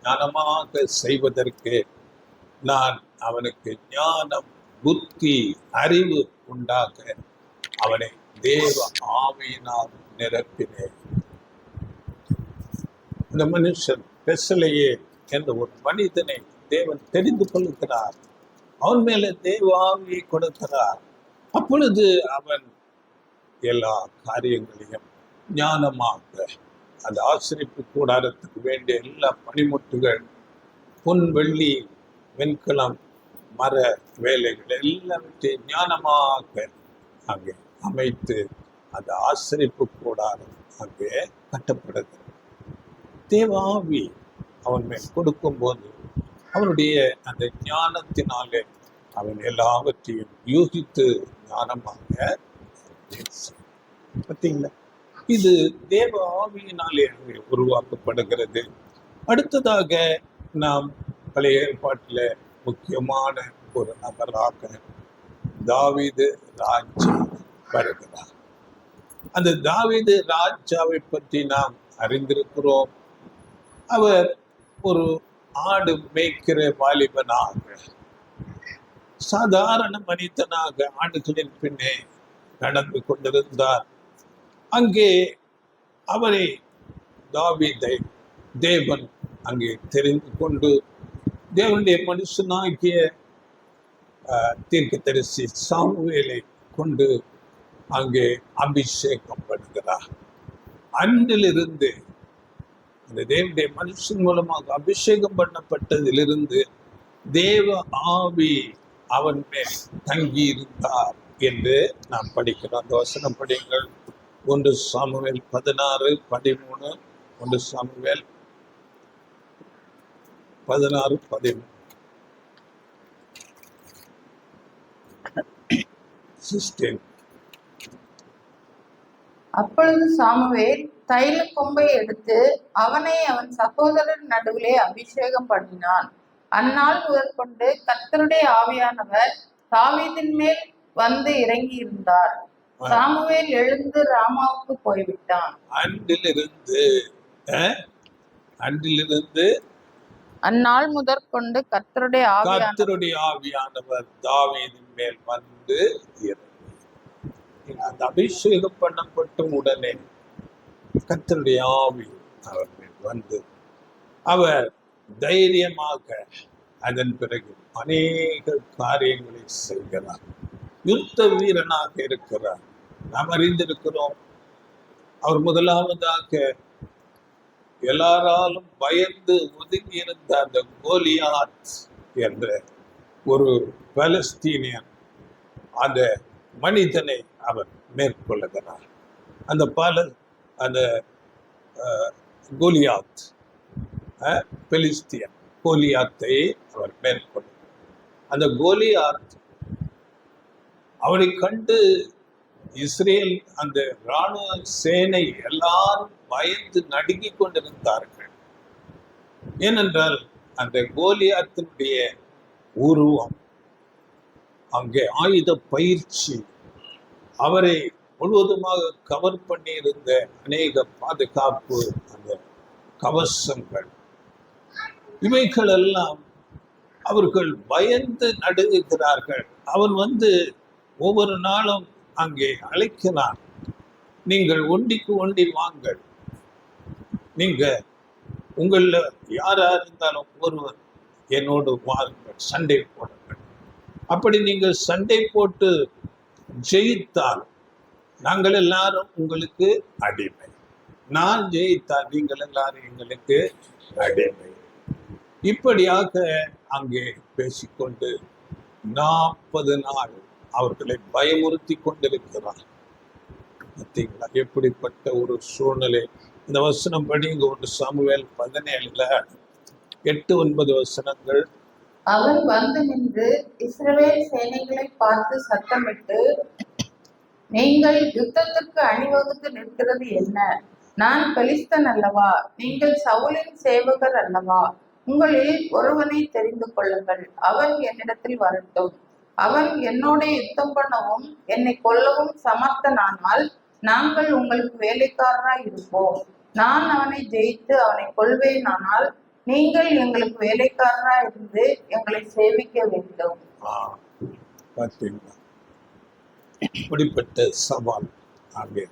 ஞானமாக செய்வதற்கு நான் அவனுக்கு ஞானம், புத்தி, அறிவு உண்டாக அவனை தேவ ஆவியினால் நிரப்பினேன். இந்த மனுஷன் பெசலையே என்ற ஒரு மனிதனை தேவன் தெரிந்து கொள்கிறார். அவன் மேல தேவ ஆவியை கொடுக்கிறார். அப்பொழுது அவன் எல்லா காரியங்களையும் ஞானமாக, அந்த ஆசரிப்பு கூடாரத்துக்கு வேண்டிய எல்லா பணிமுட்டுகள், பொன், வெள்ளி, வெண்கலம், மர வேலைகள் எல்லாவற்றையும் ஞானமாக அங்கே அமைத்து அந்த ஆசரிப்பு கூடாரம் அங்கே கட்டப்படுகிறது. தேவாவி அவன் மேல் கொடுக்கும்போது அவனுடைய அந்த ஞானத்தினாலே அவன் எல்லாவற்றையும் யூகித்து ஞானமாக, பார்த்தீங்களா, இது தேவ ஆவியினாலே உருவாக்கப்படுகிறது. அடுத்ததாக நாம் பழைய ஏற்பாட்டில் முக்கியமான ஒரு நபராக தாவீது ராஜா வருகிறார். அந்த தாவீது ராஜாவை பற்றி நாம் அறிந்திருக்கிறோம். அவர் ஒரு ஆடு மேய்க்கிற வாலிபனாக, சாதாரண மனிதனாக ஆடுகளின் பின்னே நடந்து கொண்டிருந்தார். அங்கே அவரை தாவீதை தேவன் அங்கே தெரிந்து கொண்டு தேவனுடைய மனுஷனாகிய தீர்க்கதரிசி சாமுவேலை கொண்டு அங்கே அபிஷேகம் பண்ணுகிறார். அன்றிலிருந்து அந்த தேவனுடைய மனுஷன் மூலமாக அபிஷேகம் பண்ணப்பட்டதிலிருந்து தேவ ஆவி அவன் மேல் தங்கி இருந்தார் என்று நாம் படிக்கிறோம். அந்த வசனம் படிங்கள். 1 சாமுவேல் 16:13. 1 சாமுவேல் 16:13. அப்பொழுது சாமுவேல் தைல கொம்பை எடுத்து அவனை அவன் சகோதரர் நடுவிலே அபிஷேகம் பண்ணினான். அந்நாள் முதற்கொண்டு கர்த்தருடைய ஆவியானவர் தாவீதின் மேல் வந்து இறங்கி இருந்தார். சாமுவேல் எழுந்து ராமாவுக்கு போய்விட்டான். அன்றிலிருந்து அந்நாள் முதற்கொண்டு கர்த்தருடைய ஆவியானவர் தாவீதின் மேல் வந்து இறங்கி. அந்த அபிஷேகம் பண்ணப்பட்டும் உடனே கர்த்தருடைய ஆவி அவர் மேல் வந்து அவர் தைரியமாக அதன் பிறகு அநேக காரியங்களை செய்கிறார். யுத்த வீரனாக இருக்கிறார். நாம் அறிந்திருக்கிறோம். அவர் முதலாவதாக எல்லாராலும் பயந்து ஒதுங்கி இருந்த அந்த கோலியாத் என்ற ஒரு பலஸ்தீனியன் அந்த மனிதனை அவர் மேற்கொள்ளுகிறார். அந்த கோலியாத் பெலிஸ்தியன் கோலியாத்தை அவர் மேற்கொள்ளுகிறார். அந்த கோலியாத் அவரை கண்டு இஸ்ரேல் அந்த இராணுவ சேனை எல்லாரும் பயந்து நடுங்கிக் கொண்டிருந்தார்கள். ஏனென்றால் அந்த கோலியாத்தினுடைய உருவம், அங்கே ஆயுத பயிற்சி, அவரை முழுவதுமாக கவர் பண்ணியிருந்த அநேக பாதுகாப்பு அந்த கவசங்கள், இவைகள் எல்லாம் அவர்கள் பயந்து நடுங்குகிறார்கள். அவன் வந்து ஒவ்வொரு நாளும் அங்கே அழைக்கிறான், நீங்கள் ஒண்டிக்கு ஒண்டி வாங்கள், நீங்க உங்கள யாரா இருந்தாலும் ஒருவர் என்னோடு வாருங்கள், சண்டை போடுங்கள். அப்படி நீங்கள் சண்டை போட்டு ஜெயித்தால் நாங்கள் எல்லாரும் உங்களுக்கு அடிமை, நான் ஜெயித்தால் நீங்கள் எல்லாரும் எங்களுக்கு அடிமை. இப்படியாக அங்கே பேசிக்கொண்டு 40 நாள் அவர்களை பயமுறுத்தி கொண்டிருக்கிறார். பார்த்தீங்களா எப்படிப்பட்ட ஒரு சூழ்நிலை. இந்த வசனம் படிங்க. 1 சாமுவேல் 17 8-9 வசனங்கள். அவன் வந்து நின்று இஸ்ரவேல் சேனைகளை பார்த்து சத்தமிட்டு, நீங்கள் யுத்தத்துக்கு அணிவகுத்து நிற்கிறது என்ன? நான் பெலிஸ்தன் அல்லவா? நீங்கள் சவுலின் சேவகர் அல்லவா? உங்களில் ஒருவனை தெரிந்து கொள்ளுங்கள், அவன் என்னிடத்தில் வரட்டும். அவன் என்னோட யுத்தம் பண்ணவும் என்னை கொல்லவும் சமர்த்தனானால் நாங்கள் உங்களுக்கு வேலைக்காரராய் இருப்போம். நான் அவனை ஜெயித்து அவனை கொள்வேனானால் நீங்கள் எங்களுக்கு வேலைக்காரராய் இருந்து எங்களை சேவிக்க வேண்டும். பார்த்தீங்களா இப்படிப்பட்ட சவால். அங்கே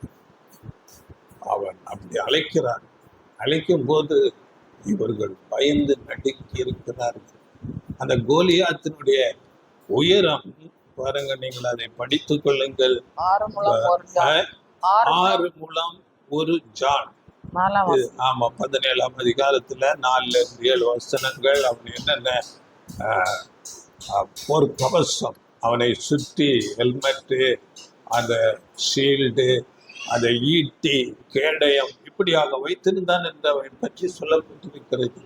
அவன் அப்படி அழைக்கிறான். அழைக்கும் போது இவர்கள் பயந்து நடுங்கி இருக்கிறார்கள். அந்த கோலியாத்தினுடைய உயரம் பாருங்க, நீங்கள் அதை படித்துக் கொள்ளுங்கள். 6 முழம் 1 ஜான். ஆமா, 17ஆம் அதிகாரத்துல 4-7 வசனங்கள். அவன் என்னென்ன ஒரு கவசம், அவனை சுற்றி ஹெல்மெட்டு, அந்த ஷீல்டு, அந்த ஈட்டி, கேடயம் இப்படியாக வைத்திருந்தான் என்று அவனை பற்றி சொல்லப்பட்டிருக்கிறது.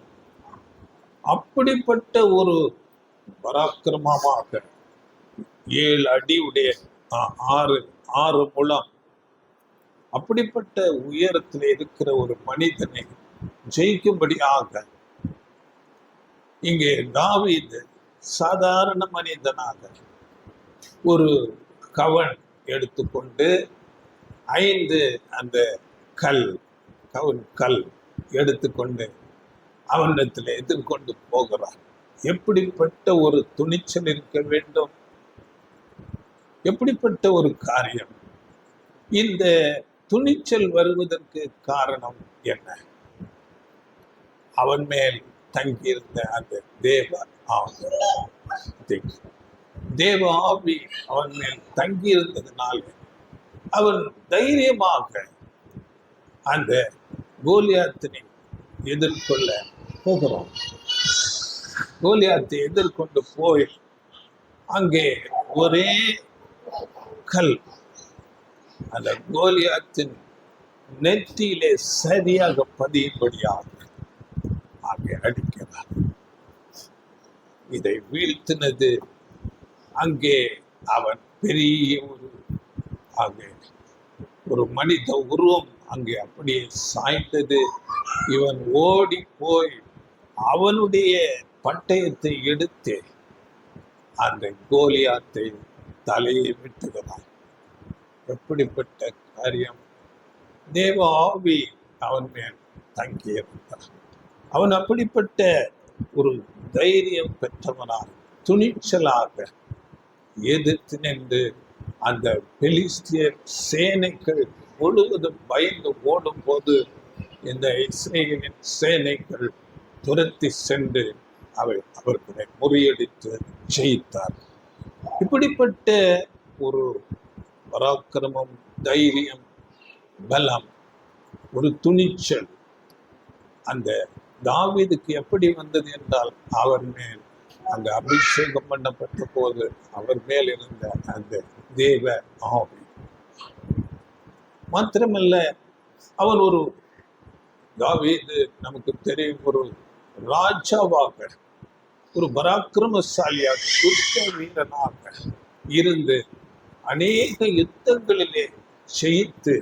அப்படிப்பட்ட ஒரு பராக்கிரமமாக 7 அடி உடைய 6 முழம் அப்படிப்பட்ட உயரத்தில் இருக்கிற ஒரு மனிதனை ஜெயிக்கும்படியாக இங்கே தாவீது சாதாரண மனிதனாக ஒரு கவன் எடுத்துக்கொண்டு 5 அந்த கல் எடுத்துக்கொண்டு அவனிடத்தில் எதிர்கொண்டு போகிறான். எப்படிப்பட்ட ஒரு துணிச்சல் இருக்க வேண்டும், எப்படிப்பட்ட ஒரு காரியம்! இந்த துணிச்சல் வருவதற்கு காரணம் என்ன? அவன் மேல் தங்கியிருந்த அந்த தேவ ஆவி அவன் மேல் தங்கியிருந்ததுனால அவன் தைரியமாக அந்த கோலியாத்தினை எதிர்கொள்ள போகிறான். கோலியாத்தை எதிர்கொண்டு போய் அங்கே ஒரே கல் அந்த கோலியாத்தின் நெற்றியிலே சரியாக பதியும்படியாக அங்கே அடிக்கிறார். இதை வீழ்த்தினது அங்கே அவன் பெரிய ஒரு மனித உருவம் அங்கே அப்படியே சாய்ந்தது. இவன் ஓடி போய் அவனுடைய பட்டயத்தை எடுத்து அந்த கோலியாத்தை தலையை விட்டுகிறான். எப்படிப்பட்ட காரியம்! தேவ ஆவி அவன் மேல் தங்கியிருந்தான். அவன் அப்படிப்பட்ட ஒரு தைரியம் பெற்றவனாக துணிச்சலாக எதிர்த்து நின்று அந்த பெலிஸ்தியர் சேனைகள் முழுவதும் பயந்து ஓடும் போது இந்த இஸ்ரேலின் சேனைகள் துரத்தி சென்று அவர்களை முறியடித்து ஜெயித்தார். இப்படிப்பட்ட ஒரு பராக்கிரமம், தைரியம், பலம், ஒரு துணிச்சல் அந்த தாவீதுக்கு எப்படி வந்தது என்றால், அவர் மேல் அந்த அபிஷேகம் பண்ணப்பட்ட போது அவர் மேல் இருந்த அந்த தேவ ஆவி. மாத்திரமல்ல, அவன் ஒரு தாவீது நமக்கு தெரியும், ஒரு ராஜாவாக, ஒரு பராக்கிரமசாலியாக, யுத்த வீரனாக இருந்து அநேக யுத்தங்களிலே ஜெயித்து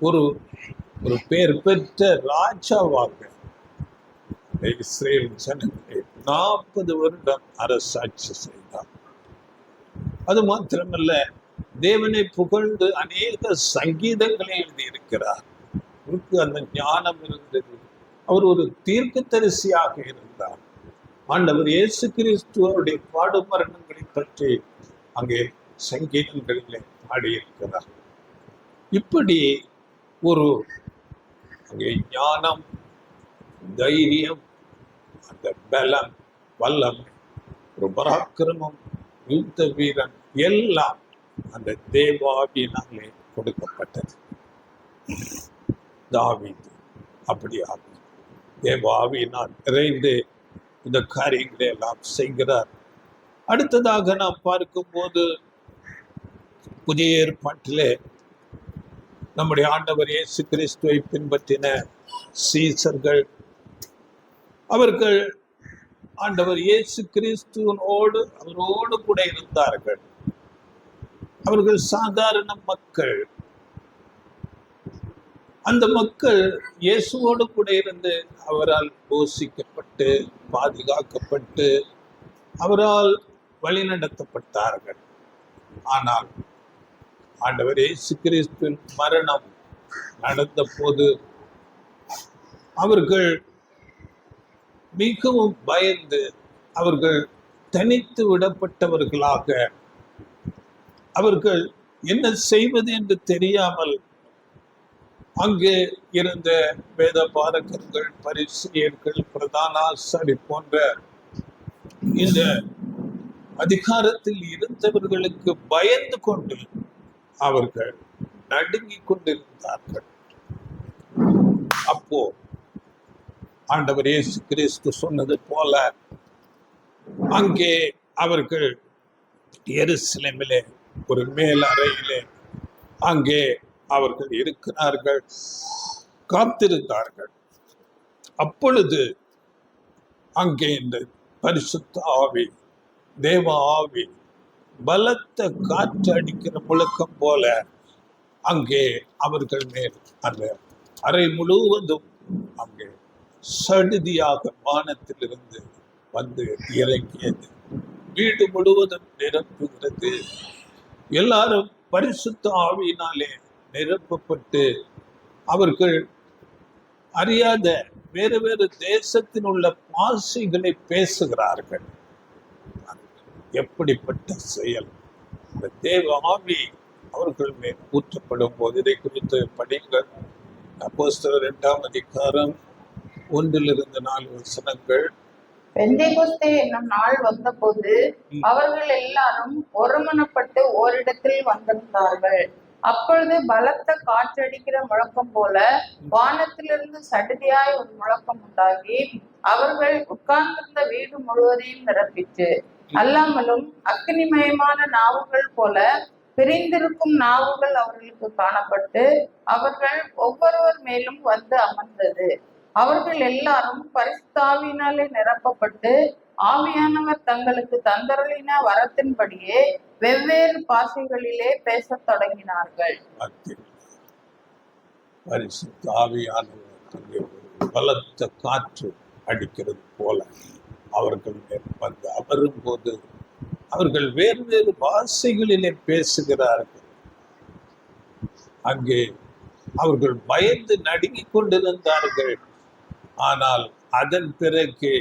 ஒரு பேர் பெற்ற ராஜாவாக இஸ்ரேல் ஜனங்களை 40 வருடம் அரசாட்சி செய்தார். அது மாத்திரமல்ல, தேவனை புகழ்ந்து அநேக சங்கீதங்களை எழுதியிருக்கிறார். அவருக்கு அந்த ஞானம் இருந்தது. அவர் ஒரு தீர்க்கதரிசியாக இருந்தார். ஆண்டவர் இயேசு கிறிஸ்து அவருடைய பாடு மரணங்களை பற்றி அங்கே சங்கீதங்களிலே பாடியிருக்கிறார். இப்படி ஒரு அங்கே ஞானம், தைரியம், அந்த பலம், வல்லமை, ஒரு பராக்கிரமம், யுத்த வீரன் எல்லாம் அந்த தேவாவியினாலே கொடுக்கப்பட்டது. தாவீது அப்படியாக தேவாவியினால் நிறைந்து இந்த காரியங்களை எல்லாம் செய்கிறார். அடுத்ததாக நாம் பார்க்கும்போது, புதிய ஏற்பாட்டிலே நம்முடைய ஆண்டவர் இயேசு கிறிஸ்துவை பின்பற்றின சீசர்கள், அவர்கள் ஆண்டவர் இயேசு அவரோடு கூட இருந்தார்கள். அவர்கள் சாதாரண மக்கள். அந்த மக்கள் இயேசுவோடு கூட இருந்து அவரால் போஷிக்கப்பட்டு, பாதுகாக்கப்பட்டு, அவரால் வழிநடத்தப்பட்டார்கள். ஆனால் ஆண்டவர் இயேசு கிறிஸ்துவின் மரணம் நடந்த போது அவர்கள் மிகவும் பயந்து, அவர்கள் தனித்து விடப்பட்டவர்களாக, அவர்கள் என்ன செய்வது என்று தெரியாமல் அங்கே இருந்த வேத பாரகர்கள், பரிசேயர்கள், பிரதான ஆசாரி போன்ற இந்த அதிகாரத்தில் இருந்தவர்களுக்கு பயந்து கொண்டு அவர்கள் நடுங்கிக் கொண்டிருந்தார்கள். அப்போ ஆண்டவர் இயேசு கிறிஸ்து சொன்னது போல அங்கே அவர்கள் எருசலேமிலே ஒரு மேல் அறையிலே அங்கே அவர்கள் இருக்கிறார்கள், காத்திருந்தார்கள். அப்பொழுது அங்கே இந்த பரிசுத்த ஆவி, தேவ ஆவி, பலத்த காற்று அடிக்கிற முழக்கம் போல அங்கே அவர்கள் மேல் அந்த அறை முழுவதும் அங்கே சடுதியாக வானத்திலிருந்து வந்து இறங்கியது. வீடு முழுவதும் நிரப்புகிறது. எல்லாரும் பரிசுத்த ஆவியினாலே நிரப்பப்பட்டு அவர்கள் அறியாத வேறு வேறு தேசத்தில் உள்ள பாஷைகளை பேசுகிறார்கள். எப்படிப்பட்ட செயல்! இந்த தேவ ஆவி அவர்கள் மேல் ஊற்றப்படும் போது இதை குறித்து படிங்கள். அப்போஸ்தலர் 2ஆம் அதிகாரம் 1-4 வசனங்கள். பெந்தேகொஸ்தே என்னும் நாள் வந்தபோது அவர்கள் எல்லாரும் ஒருமனப்பட்டு ஓரிடத்தில் வந்திருந்தார்கள். அப்பொழுது பலத்த காற்றடிக்கிற முழக்கம் போல வானத்திலிருந்து சடுதியாய் ஒரு முழக்கம் உண்டாகி அவர்கள் உட்கார்ந்திருந்த வீடு முழுவதையும் நிரப்பிற்று. அல்லாமலும் அக்னிமயமான நாவுகள் போல பிரிந்திருக்கும் நாவுகள் அவர்களுக்கு காணப்பட்டு அவர்கள் ஒவ்வொருவர் மேலும் வந்து அமர்ந்தது. அவர்கள் எல்லாரும் பரிசுத்த ஆவியினாலே நிரப்பப்பட்டு ஆவியானவர் தங்களுக்கு தந்தருளின வரத்தின்படியே வெவ்வேறு பாஷைகளிலே பேசத் தொடங்கினார்கள். பரிசுத்த ஆவியானவர் பலத்த காற்று அடிக்கிறது போல அவர்கள் மேல் வந்து அமரும் போது அவர்கள் வேறு வேறு பாஷைகளிலே பேசுகிறார்கள். அங்கே அவர்கள் பயந்து நடுங்கிக் கொண்டிருந்தார்கள். ஆனால் அதன் பிறகு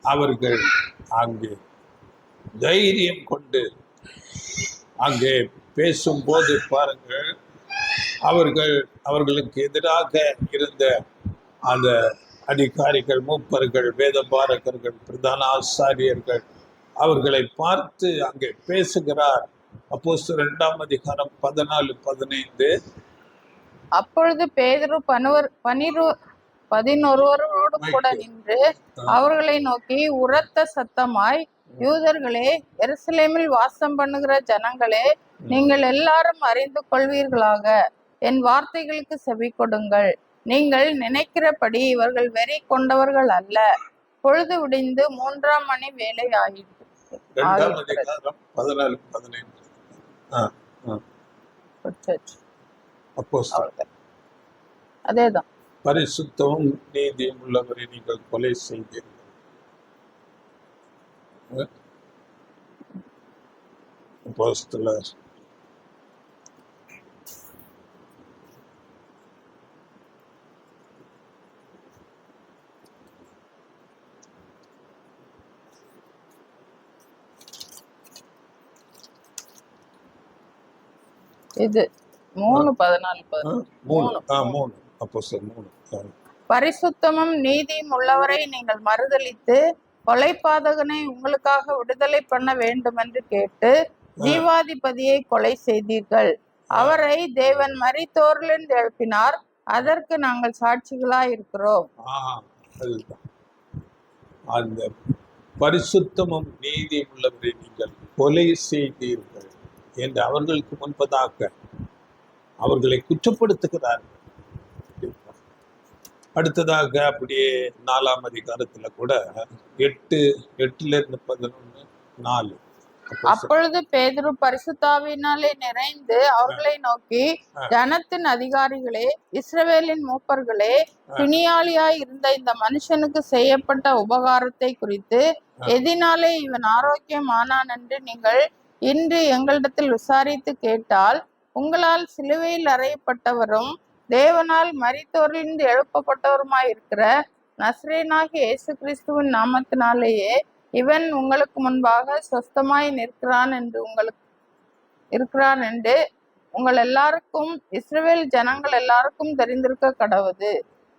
அவர்கள் அங்கே தைரியம் கொண்டு அங்கே பேசும்போது பாருங்கள், அவர்களுக்கு எதிராக இருந்த அந்த அதிகாரிகள், மூப்பர்கள், வேதபாரகர்கள், பிரதான ஆசாரியர்கள் அவர்களை பார்த்து அங்கே பேசுகிறார். அப்போஸ்தலர் 2ஆம் அதிகாரம் 14-15. அப்பொழுது பேதுரு 11 கூட நின்று அவர்களை நோக்கி உரத்த சத்தமாய், யூதர்களே, எருசலேமில் வாசம் பண்ணுகிற ஜனங்களே, நீங்கள் எல்லாரும் அறிந்து கொள்வீர்களாக, என் வார்த்தைகளுக்கு செவி கொடுங்கள். நீங்கள் நினைக்கிறபடி இவர்கள் வெறி கொண்டவர்கள் அல்ல. பொழுது விடிந்து 3ஆம் மணி வேலை ஆயிற்று. 2ஆம் அதிகாரம் 14-15. அப்போஸ்தலர். அதேதான். பரிசுத்தமும் நீதியும் உள்ளவரை நீங்கள் கொலை செய்தீர்கள். அப்போஸ்தலர் இது 3:14. பரிசுத்தமும் நீதியும் உள்ளவரை நீங்கள் மறுதலித்து கொலைபாதகனை உங்களுக்காக விடுதலை பண்ண வேண்டும் என்று கேட்டு ஜீவாதிபதியை கொலை செய்தீர்கள். அவரை தேவன் மரித்தோரிலிருந்து எழுப்பினார். அதற்கு நாங்கள் சாட்சிகளாய் இருக்கிறோம். அந்த பரிசுத்தமும் நீதியும் உள்ளவரை நீங்கள் கொலை செய்தீர்கள் என்று அவர்களுக்கு முன்பதாக அவர்களை குற்றப்படுத்துகிறார்கள். அடுத்ததாக அப்படியே 4ஆம் அதிகாரத்துல கூட 8-11-4. அப்பொழுது பேதுரு பரிசுத்தாவினாலே நிறைந்து அவர்களை நோக்கி, ஜனத்தின் அதிகாரிகளே, இஸ்ரவேலின் மூப்பர்களே, பிணியாளியாய் இருந்த இந்த மனுஷனுக்கு செய்யப்பட்ட உபகாரத்தை குறித்து எதினாலே இவன் ஆரோக்கியம் ஆனான் என்று நீங்கள் இன்று எங்களிடத்தில் விசாரித்து கேட்டால், உங்களால் சிலுவையில் அறையப்பட்டவரும் தேவனால் மரித்தோரிலிருந்து எழுப்பப்பட்டவருமாயிருக்கிற நசரேயனாகிய இயேசு கிறிஸ்துவின் நாமத்தினாலேயே இவன் உங்களுக்கு முன்பாக சொஸ்தமாய் இருக்கிறான் என்று உங்கள் எல்லாருக்கும், இஸ்ரவேல் ஜனங்கள் எல்லாருக்கும் தெரிந்திருக்க கடவுது.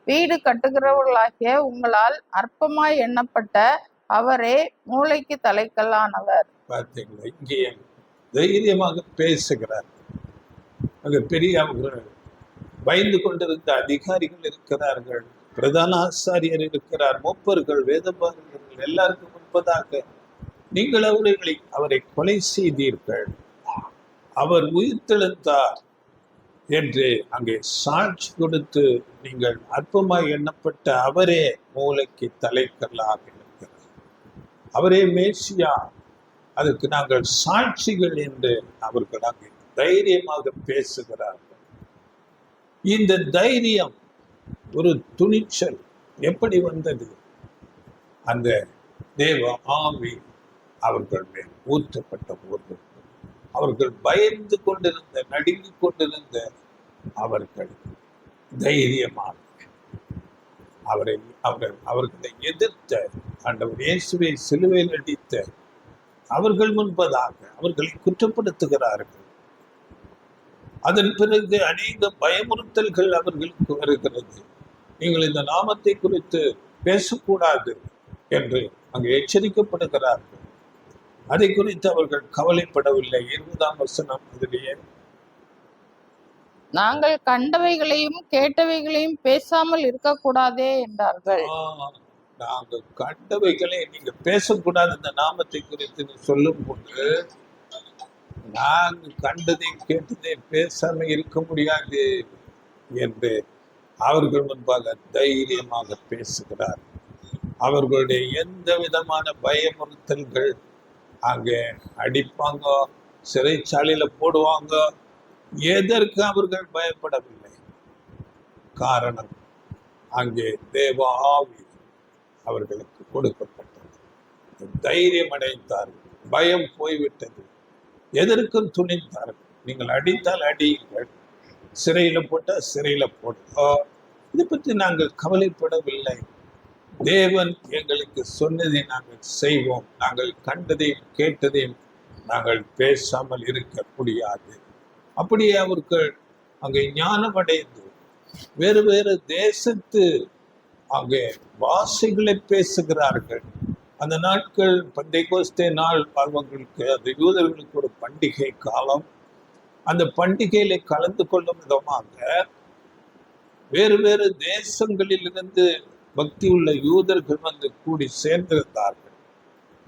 வீடு கட்டுகிறவர்களாகிய உங்களால் அற்பமாய் எண்ணப்பட்ட அவரே மூளைக்கு தலைக்கல்லானவர். பார்த்தீங்களா, இங்கே தைரியமாக பேசுகிறார். அங்க பெரிய பயந்து கொண்டிருந்த அதிகாரிகள் இருக்கிறார்கள், பிரதான ஆசாரியர் இருக்கிறார், மூப்பர்கள், வேதபாரகர்கள் எல்லாருக்கும் முன்பதாக நீங்கள் அவரை கொலை செய்தீர்கள், அவர் உயிர்த்தெழுந்தார் என்று அங்கே சாட்சி கொடுத்து நீங்கள் அற்பமாய் எண்ணப்பட்ட அவரே மூளைக்கு தலைக்கல்லாக இருக்கிறார், அவரே மேசியா, அதற்கு நாங்கள் சாட்சிகள் என்று அவர்கள் அங்கே தைரியமாக பேசுகிறார்கள். இந்த தைரியம், ஒரு துணிச்சல் எப்படி வந்தது? அந்த தேவ ஆவி அவர்கள் மேல் ஊற்றப்பட்ட போது அவர்கள் பயந்து கொண்டிருந்த, நடுங்கிக் கொண்டிருந்த அவர்கள் தைரியமாக அவர்களை எதிர்த்த ஆண்டவர் இயேசுவை சிலுவையில் அடித்த அவர்கள் முன்பதாக அவர்களை குற்றப்படுத்துகிறார்கள். அதன் பிறகு அநேக பயமுறுத்தல்கள் அவர்களுக்கு வருகிறது. நீங்கள் இந்த நாமத்தை குறித்து பேசக்கூடாது என்று அங்கு எச்சரிக்கப்படுகிறார்கள். அதை குறித்து அவர்கள் கவலைப்படவில்லை. 20ஆம் வசனம் இதிலேயே, நாங்கள் கண்டவைகளையும் கேட்டவைகளையும் பேசாமல் இருக்கக்கூடாதே என்றார்கள். நாங்கள் கண்டவைகளை நீங்க பேசக்கூடாது இந்த நாமத்தை குறித்து சொல்லும் போது, நாங்கள் கண்டதையும் கேட்டதையும் பேசாம இருக்க முடியாது என்று அவர்கள் முன்பாக தைரியமாக பேசுகிறார். அவர்களுடைய எந்த விதமான பயமுறுத்தல்கள், அங்கே அடிப்பாங்க, சிறைச்சாலையில போடுவாங்க, எதற்கு அவர்கள் பயப்படவில்லை. காரணம், அங்கே தேவ ஆவி அவர்களுக்கு கொடுக்கப்பட்டது. தைரியம் அடைந்தார்கள், பயம் போய்விட்டது, எதற்கும் துணிந்தார்கள். நீங்கள் அடித்தால் அடியுங்கள், சிறையில போட்டா சிறையில போட்டோ, இதை பற்றி நாங்கள் கவலைப்படவில்லை. தேவன் எங்களுக்கு சொன்னதை நாங்கள் செய்வோம். நாங்கள் கண்டதையும் கேட்டதையும் நாங்கள் பேசாமல் இருக்க முடியாது. அப்படியே அவர்கள் அங்கே ஞானம் அடைந்து வேறு வேறு தேசத்து அங்கே பாஷைகளை பேசுகிறார்கள். அந்த நாட்கள் பெந்தெகோஸ்தே நாள் அவர்களுக்கு, அந்த யூதர்களுக்கு ஒரு பண்டிகை காலம். அந்த பண்டிகையில கலந்து கொள்ளும் விதமாக வேறு வேறு தேசங்களிலிருந்து பக்தி உள்ள யூதர்கள் வந்து கூடி சேர்ந்திருந்தார்கள்.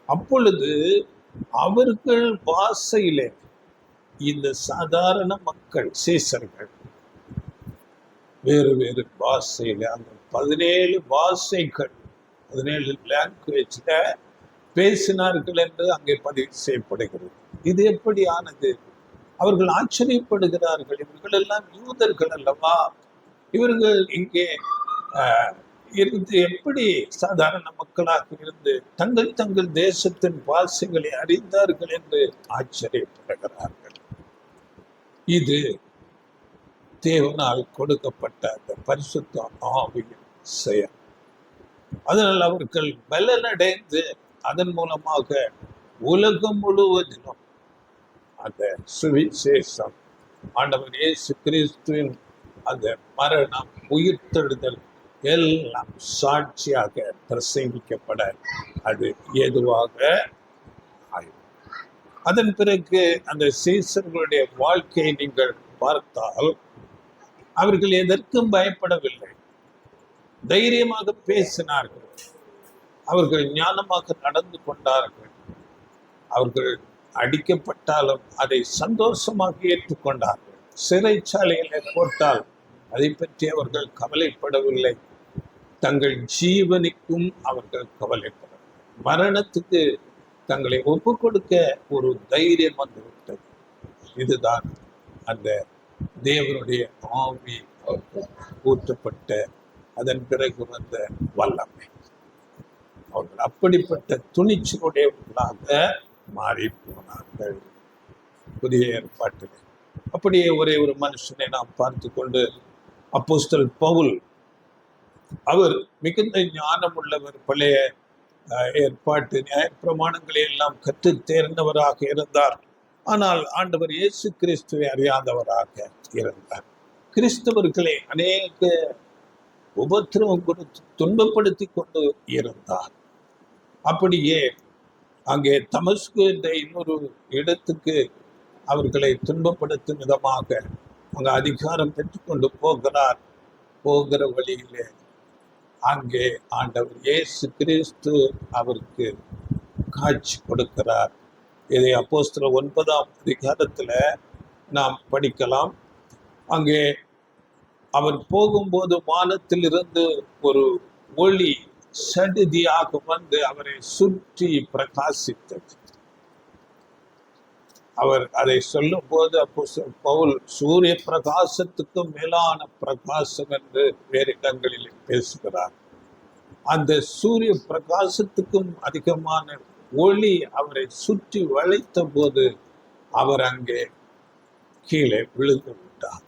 அப்பொழுது அவர்கள் பாஷையிலே இந்த சாதாரண மக்கள், சீசர்கள், வேறு வேறு பாஷையில அந்த 17 பாஷைகள், 17 லாங்குவேஜ்ல பேசினார்கள் என்று அங்கே பதிவு செய்யப்படுகிறது. இது எப்படி ஆனது? அவர்கள் ஆச்சரியப்படுகிறார்கள். இவர்கள் எல்லாம் யூதர்கள் அல்லவா? இவர்கள் இங்கே இருந்து எப்படி சாதாரண மக்களாக இருந்து தங்கள் தேசத்தின் பாஷைகளை அறிந்தார்கள் என்று ஆச்சரியப்படுகிறார்கள். இது தேவனால் கொடுக்கப்பட்ட அந்த பரிசுத்த ஆவியின் செயல். அதனால் அவர்கள் பலனடைந்து அதன் மூலமாக உலகம் முழுவதிலும் அந்த சுவிசேஷம், ஆண்டவர் இயேசு கிறிஸ்துவின் அந்த மரணம், உயிர்த்தெழுதல் எல்லாம் சாட்சியாக பிரசங்கிக்கப்பட அது ஏதுவாக ஆயும். அதன் பிறகு அந்த சீசர்களுடைய வாழ்க்கையை நீங்கள் பார்த்தால், அவர்கள் எதற்கும் பயப்படவில்லை, தைரியமாக பேசினார்கள், அவர்கள் ஞானமாக நடந்து கொண்டார்கள். அவர்கள் அடிக்கப்பட்டாலும் அதை சந்தோஷமாக ஏற்றுக்கொண்டார்கள். சிறைச்சாலையில போட்டால் அதை பற்றி அவர்கள் கவலைப்படவில்லை. தங்கள் ஜீவனுக்கும் அவர்கள் கவலைப்படவில்லை. மரணத்துக்கு தங்களை ஒப்பு கொடுக்க ஒரு தைரியம் வந்துவிட்டது. இதுதான் அந்த தேவனுடைய ஆவி ஊற்றப்பட்ட அதன் பிறகு வந்த வல்லமை. அவர்கள் அப்படிப்பட்ட துணிச்சலுடையவர்களாக மாறி போனார்கள். புதிய ஏற்பாட்டில் அப்படியே ஒரே ஒரு மனுஷனை நாம் பார்த்து கொண்டு, அப்போஸ்தலன் பவுல், அவர் மிகுந்த ஞானம் உள்ளவர், பழைய ஏற்பாட்டு நியாயப்பிரமாணங்களை எல்லாம் கற்று தேர்ந்தவராக இருந்தார். ஆனால் ஆண்டவர் இயேசு கிறிஸ்துவை அறியாதவராக இருந்தார். கிறிஸ்தவர்களை அநேக உபத்திரவம் கொடுத்து துன்பப்படுத்தி கொண்டு இருந்தார். அப்படியே அங்கே தமஸ்கு என்ற இன்னொரு இடத்துக்கு அவர்களை துன்பப்படுத்தும் விதமாக அங்கே அதிகாரம் பெற்றுக்கொண்டு போகிறார். போகிற வழியிலே அங்கே ஆண்டவர் இயேசு கிறிஸ்து அவருக்கு காட்சி கொடுக்கிறார். இதை அப்போஸ்தலர் 9ஆம் அதிகாரத்துல நாம் படிக்கலாம். அங்கே அவர் போகும்போது வானத்திலிருந்து ஒரு ஒளி சடுதியாக வந்து அவரை சுற்றி பிரகாசித்தது. அவர் அதை சொல்லும் போது அப்போஸ்தலன் பவுல் சூரிய பிரகாசத்துக்கும் மேலான பிரகாசம் என்று வேறு இடங்களில் பேசுகிறார். அந்த சூரிய பிரகாசத்துக்கும் அதிகமான ஒளி அவரை சுற்றி வளைத்த போது அவர் அங்கே கீழே விழுந்து விட்டார்.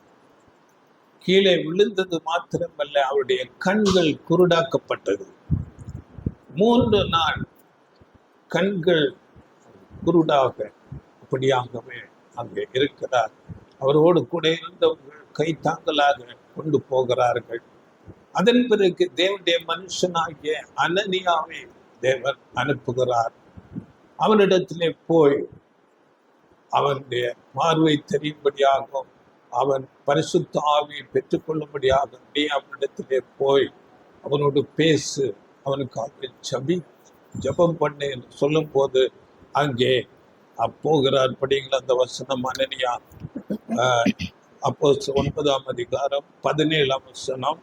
கீழே விழுந்தது மாத்திரமல்ல, அவருடைய கண்கள் குருடாக்கப்பட்டது. 3 நாள் கண்கள் குருடாக அப்படியாகவே அங்கே இருக்கிறார். அவரோடு கூட இருந்தவர்கள் கைத்தாங்கலாக கொண்டு போகிறார்கள். அதன் பிறகு தேவனுடைய மனுஷனாகிய அனனியாவை தேவன் அனுப்புகிறார். அவனிடத்திலே போய் அவனுடைய பார்வை தெரியும்படியாகவும் அவன் பரிசுத்த ஆவியை பெற்றுக்கொள்ளும்படியாக நீ அவனிடத்திலே போய் அவனோடு பேசு, அவனுக்காக ஜெபம் பண்ணு என்று சொல்லும் போது அங்கே போகிறார். படிங்கள அந்த வசனம். அனனியா அப்போஸ்தலர் 9ஆம் அதிகாரம் 17ஆம் வசனம்.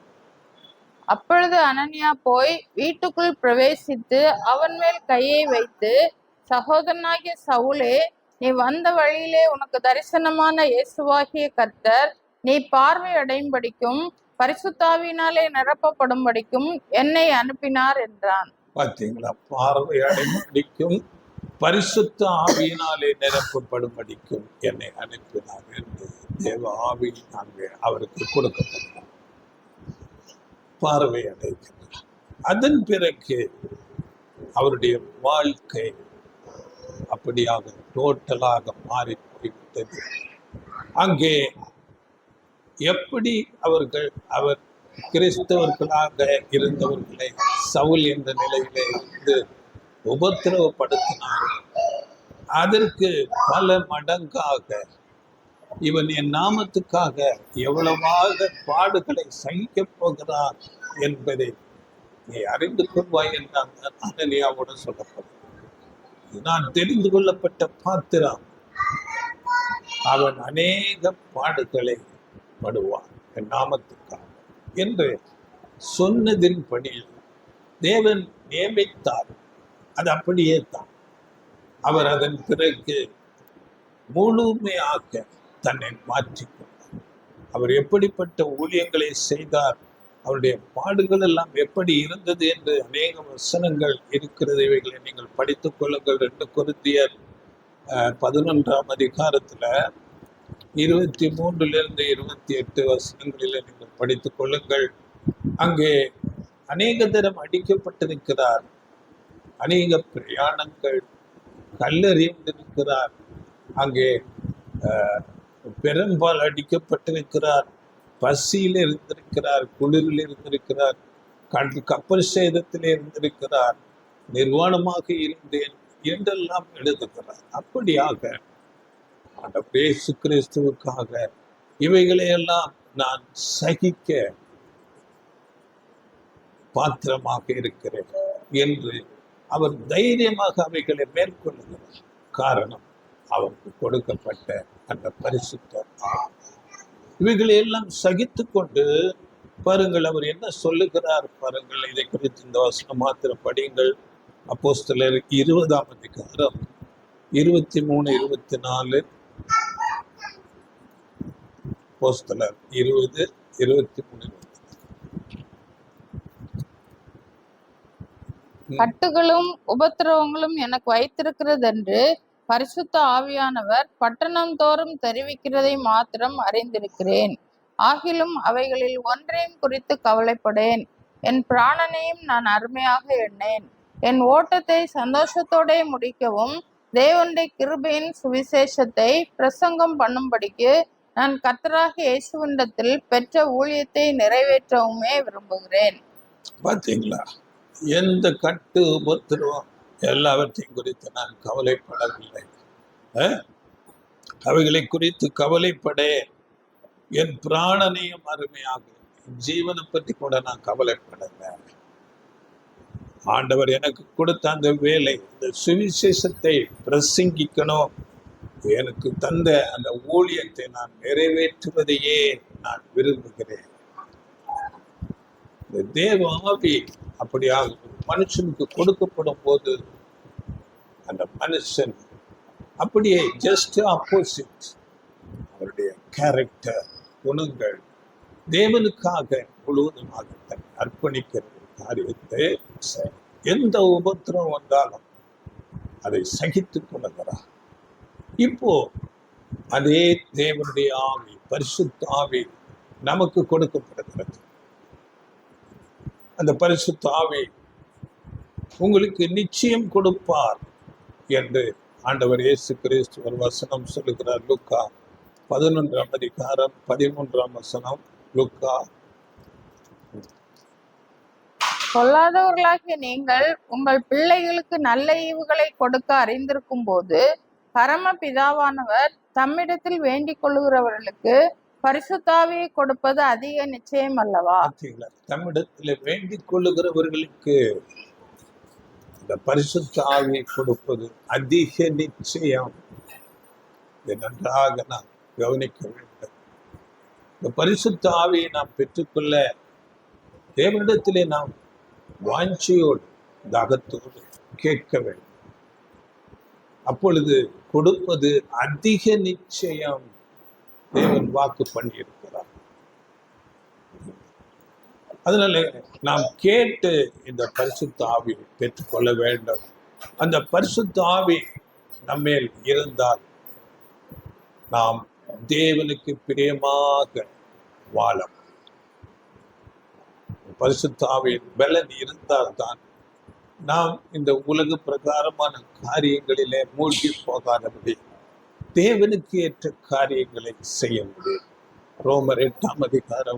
அப்பொழுது அனனியா போய் வீட்டுக்குள் பிரவேசித்து அவன் மேல் கையை வைத்து, சகோதரனாகிய சவுலே, நீ வந்த வழியிலே உனக்கு தரிசனமான இயேசுவாகிய கர்த்தர் நீ பார்வை அடையும்படிக்கும் பரிசுத்தாவினாலே நிரப்பப்படும்படிக்கும் என்னை அனுப்பினார் என்றான். பார்த்தீங்களா? பார்வை அடையும்படிக்கும் பரிசுத்த ஆவியினாலே நிரப்பப்படும்படிக்கும் என்னை அனுப்பினார் என்று தேவ ஆவி அங்கே அவருக்கு கொடுக்கப்பட்டார். பார்வை அடைகிறார். அதன் பிறகு அவருடைய வாழ்க்கை அப்படியாக டோட்டலாக மாறி போய்விட்டது. அங்கே எப்படி அவர் கிறிஸ்தவர்களாக இருந்தவர்களை சவுல் என்ற நிலையிலே இருந்து உபத்திரவப்படுத்தினார், அதற்கு பல மடங்காக இவன் என் நாமத்துக்காக எவ்வளவாக பாடுகளை சகிக்கப் போகிறார் என்பதை நீ அறிந்து கொள்வாய் என்றாங்க அனனியாவோடு சொல்லப்படும். நான் தெரிந்து கொள்ளப்பட்ட பாத்திரம், அவன் அநேக பாடுகளை படுவான் என் நாமத்துக்காக என்று சொன்னதின்படி தேவன் நியமித்தார். அது அப்படியே தான். அவர் அதன் பிறகு முழுமையாக தன்னை மாற்றிக்கொண்டார். அவர் எப்படிப்பட்ட ஊழியங்களை செய்தார், அவருடைய பாடுகள் எல்லாம் எப்படி இருந்தது என்று அநேக வசனங்கள் இருக்கிறது. இவைகளை நீங்கள் படித்துக் கொள்ளுங்கள். 2 கொரிந்தியர் 11ஆம் அதிகாரத்துல 23 28 வசனங்களில் நீங்கள் படித்துக் கொள்ளுங்கள். அங்கே அநேக தரம் அடிக்கப்பட்டிருக்கிறார், அநேக பிரயாணங்கள், கல்லறிந்திருக்கிறார், அங்கே பெரும்பால் அடிக்கப்பட்டிருக்கிறார், பசியில் இருந்திருக்கிறார், குளிரில் இருந்திருக்கிறார், கப்பல் சேதத்தில் இருந்திருக்கிறார், நிர்வாணமாக இருந்தேன் என்றெல்லாம் எழுதுகிறார். அப்படியாக ஆண்டவர் இயேசு கிறிஸ்துவுக்காக இவைகளையெல்லாம் நான் சகிக்க பாத்திரமாக இருக்கிறேன் என்று அவர் தைரியமாக அவைகளை மேற்கொள்ளுகிறார். காரணம், அவருக்கு கொடுக்கப்பட்ட அந்த பரிசுத்த ஆவி. இவைகளை எல்லாம் சகித்து கொண்டு பாருங்கள் அவர் என்ன சொல்லுகிறார் பாருங்கள். இதை குறித்து இந்த வசனம் மாத்திரம் படியுங்கள். அப்போஸ்தலர் 20ஆம் அதிகாரம் 23 24. அப்போஸ்தலர் 20 23. கட்டுகளும் உபத்திரவங்களும் எனக்கு வைத்திருக்கிறது என்று பரிசுத்த ஆவியானவர் பட்டணம் தோறும் தெரிவிக்கிறதை மாத்திரம் அறிந்திருக்கிறேன். ஆகிலும் அவைகளில் ஒன்றையும் குறித்து கவலைப்படேன். என் பிராணனையும் நான் அருமையாக எண்ணேன். என் ஓட்டத்தை சந்தோஷத்தோட முடிக்கவும் தேவனுடைய கிருபையின் சுவிசேஷத்தை பிரசங்கம் பண்ணும்படிக்கு நான் கர்த்தராகிய இயேசுவினிடத்தில் பெற்ற ஊழியத்தை நிறைவேற்றவுமே விரும்புகிறேன். பார்த்தீங்களா? எந்த கட்டு உபத்திரவம் எல்லாவற்றையும் குறித்து நான் கவலைப்படவில்லை. அவைகளை குறித்து கவலைப்படேன். என் பிராணனையும் அருமையாக, ஜீவனை பற்றி கூட நான் கவலைப்படல. ஆண்டவர் எனக்கு கொடுத்த அந்த வேலை, இந்த சுவிசேஷத்தை பிரசங்கிக்கணும், எனக்கு தந்த அந்த ஊழியத்தை நான் நிறைவேற்றுவதையே நான் விரும்புகிறேன். இந்த தேவ ஆவி அப்படியாக மனுஷனுக்கு கொடுக்கப்படும் போது அந்த மனுஷன் அப்படியே ஜஸ்ட் ஆப்போசிட், அவருடைய கேரக்டர், குணங்கள் தேவனுக்காக முழுவதுமாக தன்னை அர்ப்பணிக்கிற காரியத்தை எந்த உபத்திரம் வந்தாலும் அதை சகித்துக் கொள்ளுகிறார். இப்போ அதே தேவனுடைய ஆவி, பரிசுத்த ஆவி நமக்கு கொடுக்கப்படுகிறது. அந்த பரிசுத்த ஆவி உங்களுக்கு நிச்சயம் கொடுப்பார் என்று ஆண்டவர் இயேசு கிறிஸ்து ஒரு வசனம் சொல்லுகிறார். லூக்கா 11:13 லூக்கா. பொல்லாதவர்களாகிய நீங்கள் உங்கள் பிள்ளைகளுக்கு நல்ல ஈவுகளை கொடுக்க அறிந்திருக்கும் போது பரமபிதாவானவர் தம்மிடத்தில் வேண்டிக் கொள்ளுகிறவர்களுக்கு பரிசுத்தாவியை கொடுப்பது அதிக நிச்சயம் அல்லவா? தம்மிடத்தில் வேண்டிக் கொள்ளுகிறவர்களுக்கு இந்த பரிசுத்த ஆவியை கொடுப்பது அதிக நிச்சயம். இதை நன்றாக நாம் கவனிக்க வேண்டும். இந்த பரிசுத்த ஆவியை நாம் பெற்றுக்கொள்ள தேவனிடத்திலே நாம் வாஞ்சையோடு தாகத்தோடு கேட்க வேண்டும். அப்பொழுது கொடுப்பது அதிக நிச்சயம். தேவன் வாக்கு பண்ணி இருக்கிறார். அதனால நாம் கேட்டு இந்த பரிசுத்த ஆவியை பெற்றுக்கொள்ள வேண்டும். அந்த பரிசுத்த ஆவி நம்மேல் இருந்தால் நாம் தேவனுக்கு பிரியமாக வாழ. பரிசுத்த ஆவியின் பலன் இருந்தால்தான் நாம் இந்த உலக பிரகாரமான காரியங்களிலே மூழ்கி போகாதபடி தேவனுக்கு ஏற்ற காரியங்களை செய்ய முடியும். ரோமர் 8:9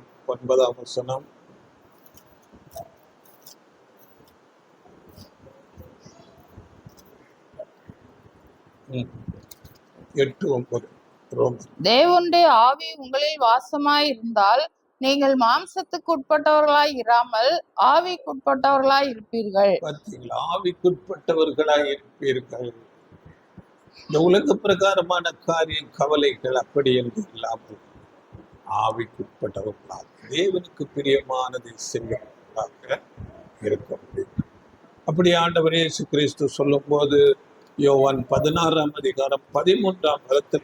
8:9 ரோமர். தேவனுடைய ஆவி உங்களில் வாசமாய் இருந்தால் நீங்கள் மாம்சத்துக்கு உட்பட்டவர்களாய் இராமல் ஆவிக்குட்பட்டவர்களாய் இருப்பீர்கள். பார்த்தீங்களா? ஆவிக்குட்பட்டவர்களாய் இருப்பீர்கள். இந்த உலக பிரகாரமான காரியம் கவலைகள் அப்படி என்று இல்லாமல் ஆவிக்குட்பட்டவர்களாக தேவனுக்கு பிரியமானதை செய்வதாக இருக்க முடியும். அப்படி ஆண்டவர் இயேசு கிறிஸ்து சொல்லும் போது யோவான் 16:13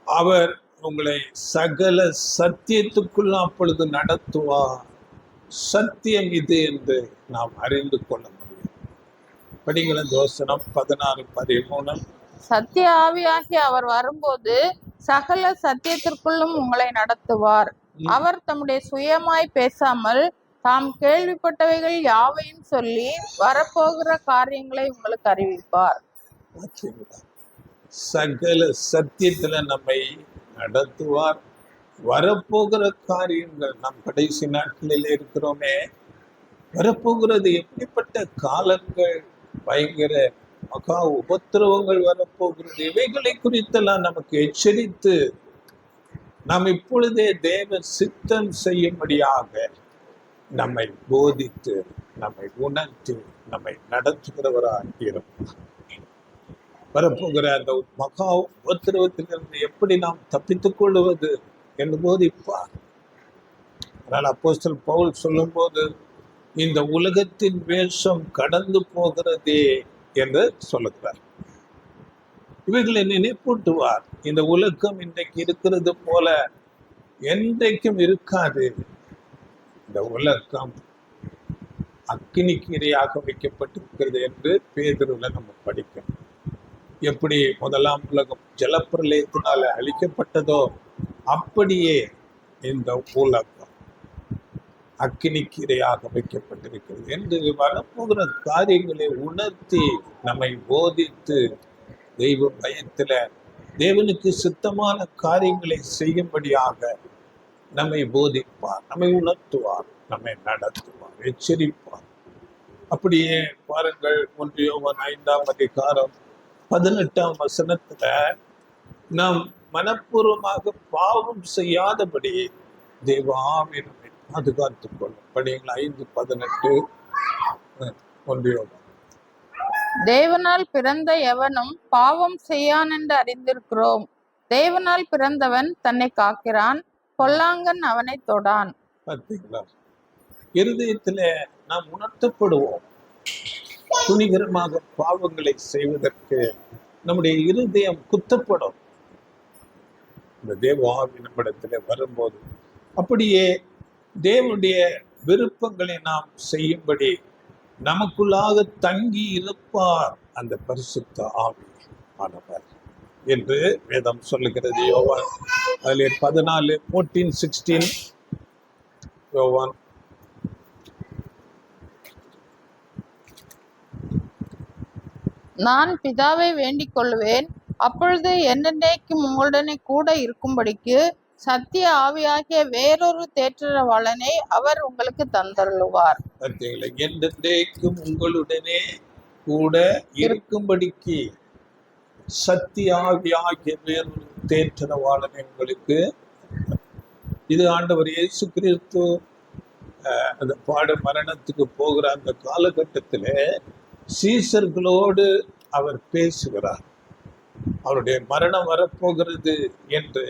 அவர் உங்களை சகல சத்தியத்துக்குள்ள அப்பொழுது நடத்துவார். சத்தியம் இது என்று நாம் அறிந்து கொள்ள முடியும். படிங்கள வசனம் 16:13. சத்திய ஆவியாகி அவர் வரும்போது சகல சத்தியத்திற்குள்ளும் உங்களை நடத்துவார். அவர் தம்முடைய சுயமாய் பேசாமல் தாம் கேள்விப்பட்டவைகள் யாவையும் சொல்லி வரப்போகிற காரியங்களை உங்களுக்கு அறிவிப்பார். சகல சத்தியத்துல நம்மை நடத்துவார். வரப்போகிற காரியங்கள் நம் கடைசி நாட்களில் இருக்கிறோமே, வரப்போகிறது எப்படிப்பட்ட காலங்கள், பயங்கர மகா உபத்திரவங்கள் வரப்போகிறது. இவைகளை குறித்தெல்லாம் நமக்கு எச்சரித்து நாம் இப்பொழுதே தேவ சித்தம் செய்யும்படியாக நம்மை போதித்து நம்மை உணர்த்தி நம்மை நடத்துகிறவராக இருப்பார். வரப்போகிற அந்த மகா உபத்திரவத்திலிருந்து எப்படி நாம் தப்பித்துக் கொள்வது என்று போதிப்பார். அதனால் அப்போஸ்தலன் பவுல் சொல்லும் போது இந்த உலகத்தின் வேஷம் கடந்து போகிறதே என்று சொல்லுகிறார். இவைகளை நினைப்பூட்டுவார். இந்த உலகம் இன்றைக்கு இருக்கிறது போல என்றைக்கும் இருக்காது. இந்த உலகம் அக்கினிக்கு இரையாக வைக்கப்பட்டிருக்கிறது என்று பேதுருல நம்ம படிக்கணும். எப்படி முதலாம் உலகம் ஜலப்பிரளயத்தினால அழிக்கப்பட்டதோ அப்படியே இந்த உலகம் அக்கினிக்கு இரையாக வைக்கப்பட்டிருக்கிறது என்று வரப்போகிற காரியங்களை உணர்த்தி நம்மை போதித்து தெய்வ பயத்துல தேவனுக்கு சித்தமான காரியங்களை செய்யும்படியாக நம்மை போதிப்பார், நம்மை உணர்த்துவார், நம்மை நடத்துவார், எச்சரிப்பார். அப்படியே பாருங்கள் 1 யோவான் 5:18 நாம் மனப்பூர்வமாக பாவம் செய்யாதபடி தேவ ஆவி நம்மை பாதுகாத்துக் கொள்ளும். படியுங்கள் 5:18 1 யோவான். தேவனால் பிறந்த எவனும் பாவம் செய்யான் என்று அறிந்திருக்கிறோம். தேவனால் பிறந்தவன் தன்னை காக்கிறான், பொல்லாங்கன் அவனை தொடான். பார்த்தீங்களா? இருதயத்துல நாம் உணர்த்தப்படுவோம். துணிகரமாக பாவங்களை செய்வதற்கு நம்முடைய இருதயம் குத்தப்படும். இந்த தேவ ஆவி நம்மிடத்துல வரும்போது அப்படியே தேவனுடைய விருப்பங்களை நாம் செய்யும்படி நமக்குள்ளாக தங்கி இருப்பார் அந்த பரிசுத்த ஆவி ஆனவர் என்று வேதம் சொல்லுகிறது. யோவான் அதில் 14:16 யோவான் நான் பிதாவை வேண்டிக் கொள்வேன், அப்பொழுது என்னென்றைக்கும் உங்களுடனே கூட இருக்கும்படிக்கு சத்திய ஆவியாகிய வேறொரு தேற்றரவாளனை அவர் உங்களுக்கு தந்தருளுவார். பார்த்தீங்களா, என்றென்றைக்கும் உங்களுடனே கூட இருக்கும்படிக்கு சத்திய ஆவியாகிய வேறொரு தேற்றரவாளனை உங்களுக்கு. இது ஆண்டவர் இயேசு கிறிஸ்து அந்த பாடு மரணத்துக்கு போகிற அந்த காலகட்டத்தில் சீசர்களோடு அவர் பேசுகிறார். அவருடைய மரணம் வரப்போகிறது என்று,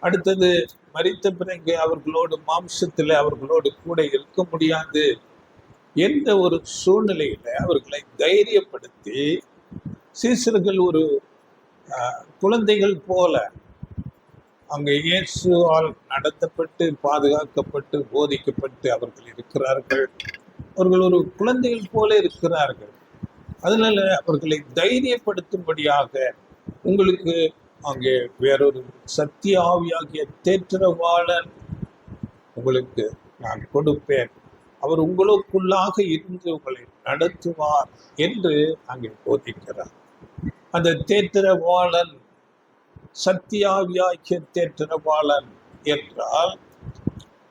அடுத்தது மரித்த பிறகு அவர்களோடு மாம்சத்தில் அவர்களோடு கூட இருக்க முடியாது என்ற ஒரு சூழ்நிலையில அவர்களை தைரியப்படுத்தி, சீசர்கள் ஒரு குழந்தைகள் போல அங்கே இயேசுவால் நடத்தப்பட்டு பாதுகாக்கப்பட்டு போதிக்கப்பட்டு அவர்கள் இருக்கிறார்கள். அவர்கள் ஒரு குழந்தைகள் போல இருக்கிறார்கள். அதனால அவர்களை தைரியப்படுத்தும்படியாக உங்களுக்கு அங்கே வேறொரு சத்திய ஆவியாகிய தேற்றரவாளன் உங்களுக்கு நான் கொடுப்பேன், அவர் உங்களுக்குள்ளாக இருந்து உங்களை நடத்துவார் என்று அங்கே போதிக்கிறார். அந்த தேற்றரவாளன், சத்தியாவியாகிய தேற்றரவாளன் என்றால்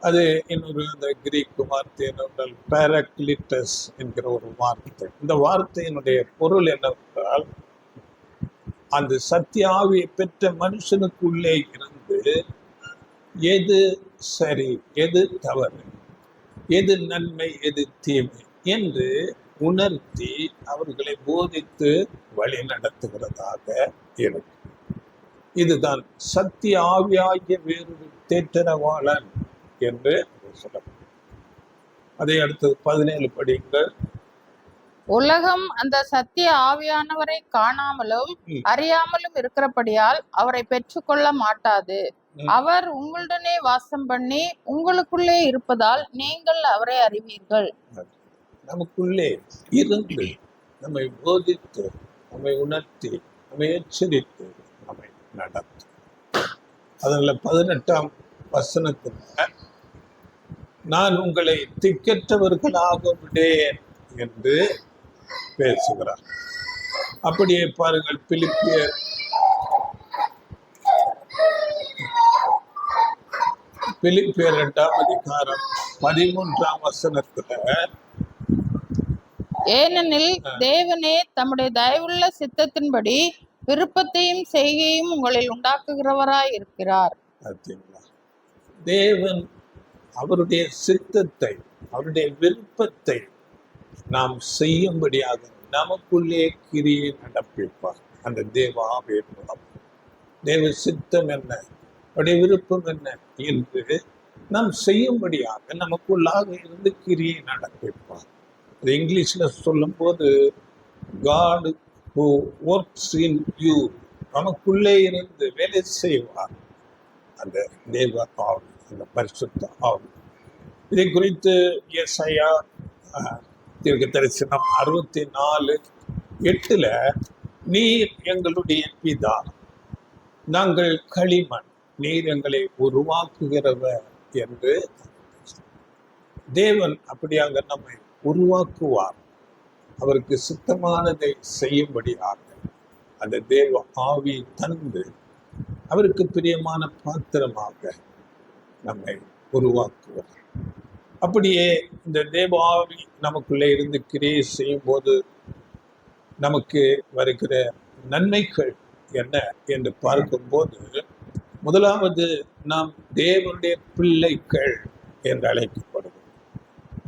அது இன்னொரு அந்த கிரீக் வார்த்தை என்னவென்றால் பேரக்லிட்டஸ் என்கிற ஒரு வார்த்தை. இந்த வார்த்தையினுடைய பொருள் என்னவென்றால், அந்த சத்தியாவியை பெற்ற மனுஷனுக்குள்ளே இருந்து எது சரி, எது தவறு, எது நன்மை, எது தீமை என்று உணர்த்தி அவர்களை போதித்து வழி நடத்துகிறதாக இருக்கும். இதுதான் சத்திய ஆவியாகிய வேறொரு தேற்றரவாளன் என்று சொல்லப்படும். அதை அடுத்தது 17 படிங்கள். உலகம் அந்த சத்திய ஆவியானவரை காணாமலும் அறியாமலும் இருக்கிறபடியால் அவரை பெற்றுக்கொள்ள மாட்டாது. அவர் உங்களுடனே வாசம் பண்ணி உங்களுக்குள்ளே இருப்பதால் நீங்கள் அவரை அறிவீர்கள். நமக்குள்ளே இருந்து நம்மை போதித்து, நம்மை உணர்த்தி, நம்மை எச்சரித்து, நம்மை நடத்தும். அதனால 18ஆம் வசனத்துல நான் உங்களை திக்கற்றவர்களாக விடேன் என்று பேசுகிறார். அப்படியே பாருங்கள், பிலிப்பியர் 2ஆம் அதிகாரம் 13ஆம் வசனத்துல, ஏனெனில் தேவனே தம்முடைய தயவுள்ள சித்தத்தின்படி விருப்பத்தையும் செய்கையும் உங்களில் உண்டாக்குகிறவராய் இருக்கிறார். தேவன் அவருடைய சித்தத்தை, அவருடைய விருப்பத்தை நாம் செய்யும்படியாக நமக்குள்ளே கிரியை நடப்பிப்பார். அந்த தேவ ஆவியின் மூலம் தேவ சித்தம் என்ன, அவருடைய விருப்பம் என்ன என்று நாம் செய்யும்படியாக நமக்குள்ளாக இருந்து கிரியை நடப்பிப்பார். அது இங்கிலீஷ்ல சொல்லும் போது God who works in you, நமக்குள்ளே இருந்து வேலை செய்வார் அந்த தேவ ஆவி, அந்த பரிசுத்த ஆவி. இதை குறித்து ஏசாயா தீர்க்கதரிசனம் 64:8 நீர் எங்களுடைய பிதா, நாங்கள் களிமண், நீர் எங்களை உருவாக்குகிறவர் என்று தேவன் அப்படியாக நம்மை உருவாக்குவார். அவருக்கு சித்தமானதை செய்யும்படியாக அந்த தேவ ஆவி தந்து அவருக்கு பிரியமான பாத்திரமாக நம்மை உருவாக்குவார். அப்படியே இந்த தேவ ஆவி நமக்குள்ளே இருந்து கிரியை செய்யும் போது நமக்கு வருகிற நன்மைகள் என்ன என்று பார்க்கும்போது, முதலாவது நாம் தேவனுடைய பிள்ளைகள் என்று அழைக்கப்படுவோம்.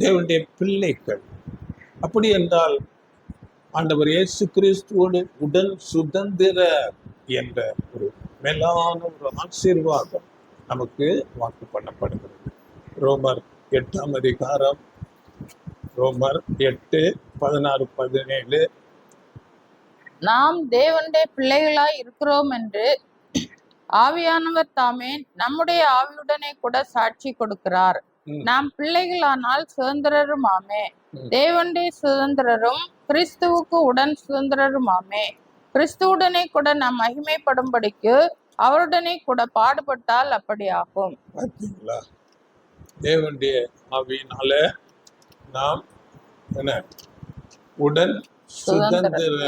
தேவனுடைய பிள்ளைகள் அப்படி என்றால் ஆண்டவர் இயேசு கிறிஸ்துவோடு உடன் சுதந்திர என்ற ஒரு மேலான ஒரு ஆசீர்வாதம் நமக்கு வாக்கு பண்ணப்படுகிறது. ரோமர் 8ஆம் அதிகாரம், ரோமர் 8:16-17 நாம் தேவனுடைய பிள்ளைகளாய் இருக்கிறோம் என்று ஆவியானவர் தாமே நம்முடைய ஆவியுடனே கூட சாட்சி கொடுக்கிறார். நாம் பிள்ளைகளானால் சுதந்திரருமாமே, தேவனுடைய சுதந்திரரும் கிறிஸ்துவுக்கு உடன் சுதந்திரருமாமே. கிறிஸ்துவுடனே கூட நாம் மகிமைப்படும்படிக்கு அவருடனே கூட பாடுபட்டால் அப்படி ஆகும். பார்த்தீங்களா? தேவனுடைய ஆவியினால நாம் என்ன உடன் சுதந்திர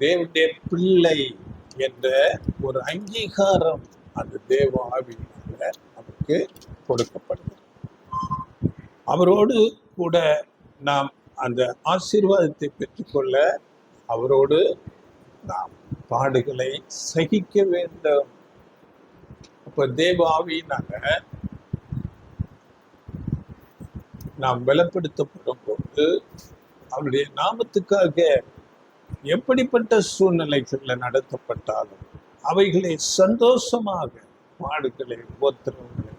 தேவனுடைய பிள்ளை என்ற ஒரு அங்கீகாரம் அந்த தேவ ஆவியினால நமக்கு கொடுக்கப்படுகிறது. அவரோடு கூட நாம் அந்த ஆசீர்வாதத்தை பெற்றுக்கொள்ள அவரோடு நாம் பாடுகளை சகிக்க வேண்டும். அப்ப தேவ ஆவியினால நாம் பலப்படுத்தப்படும் போது அவருடைய நாமத்துக்காக எப்படிப்பட்ட சூழ்நிலைகள்ல நடத்தப்பட்டாலும் அவைகளை சந்தோஷமாக பாடுகளை உபத்திரவங்களை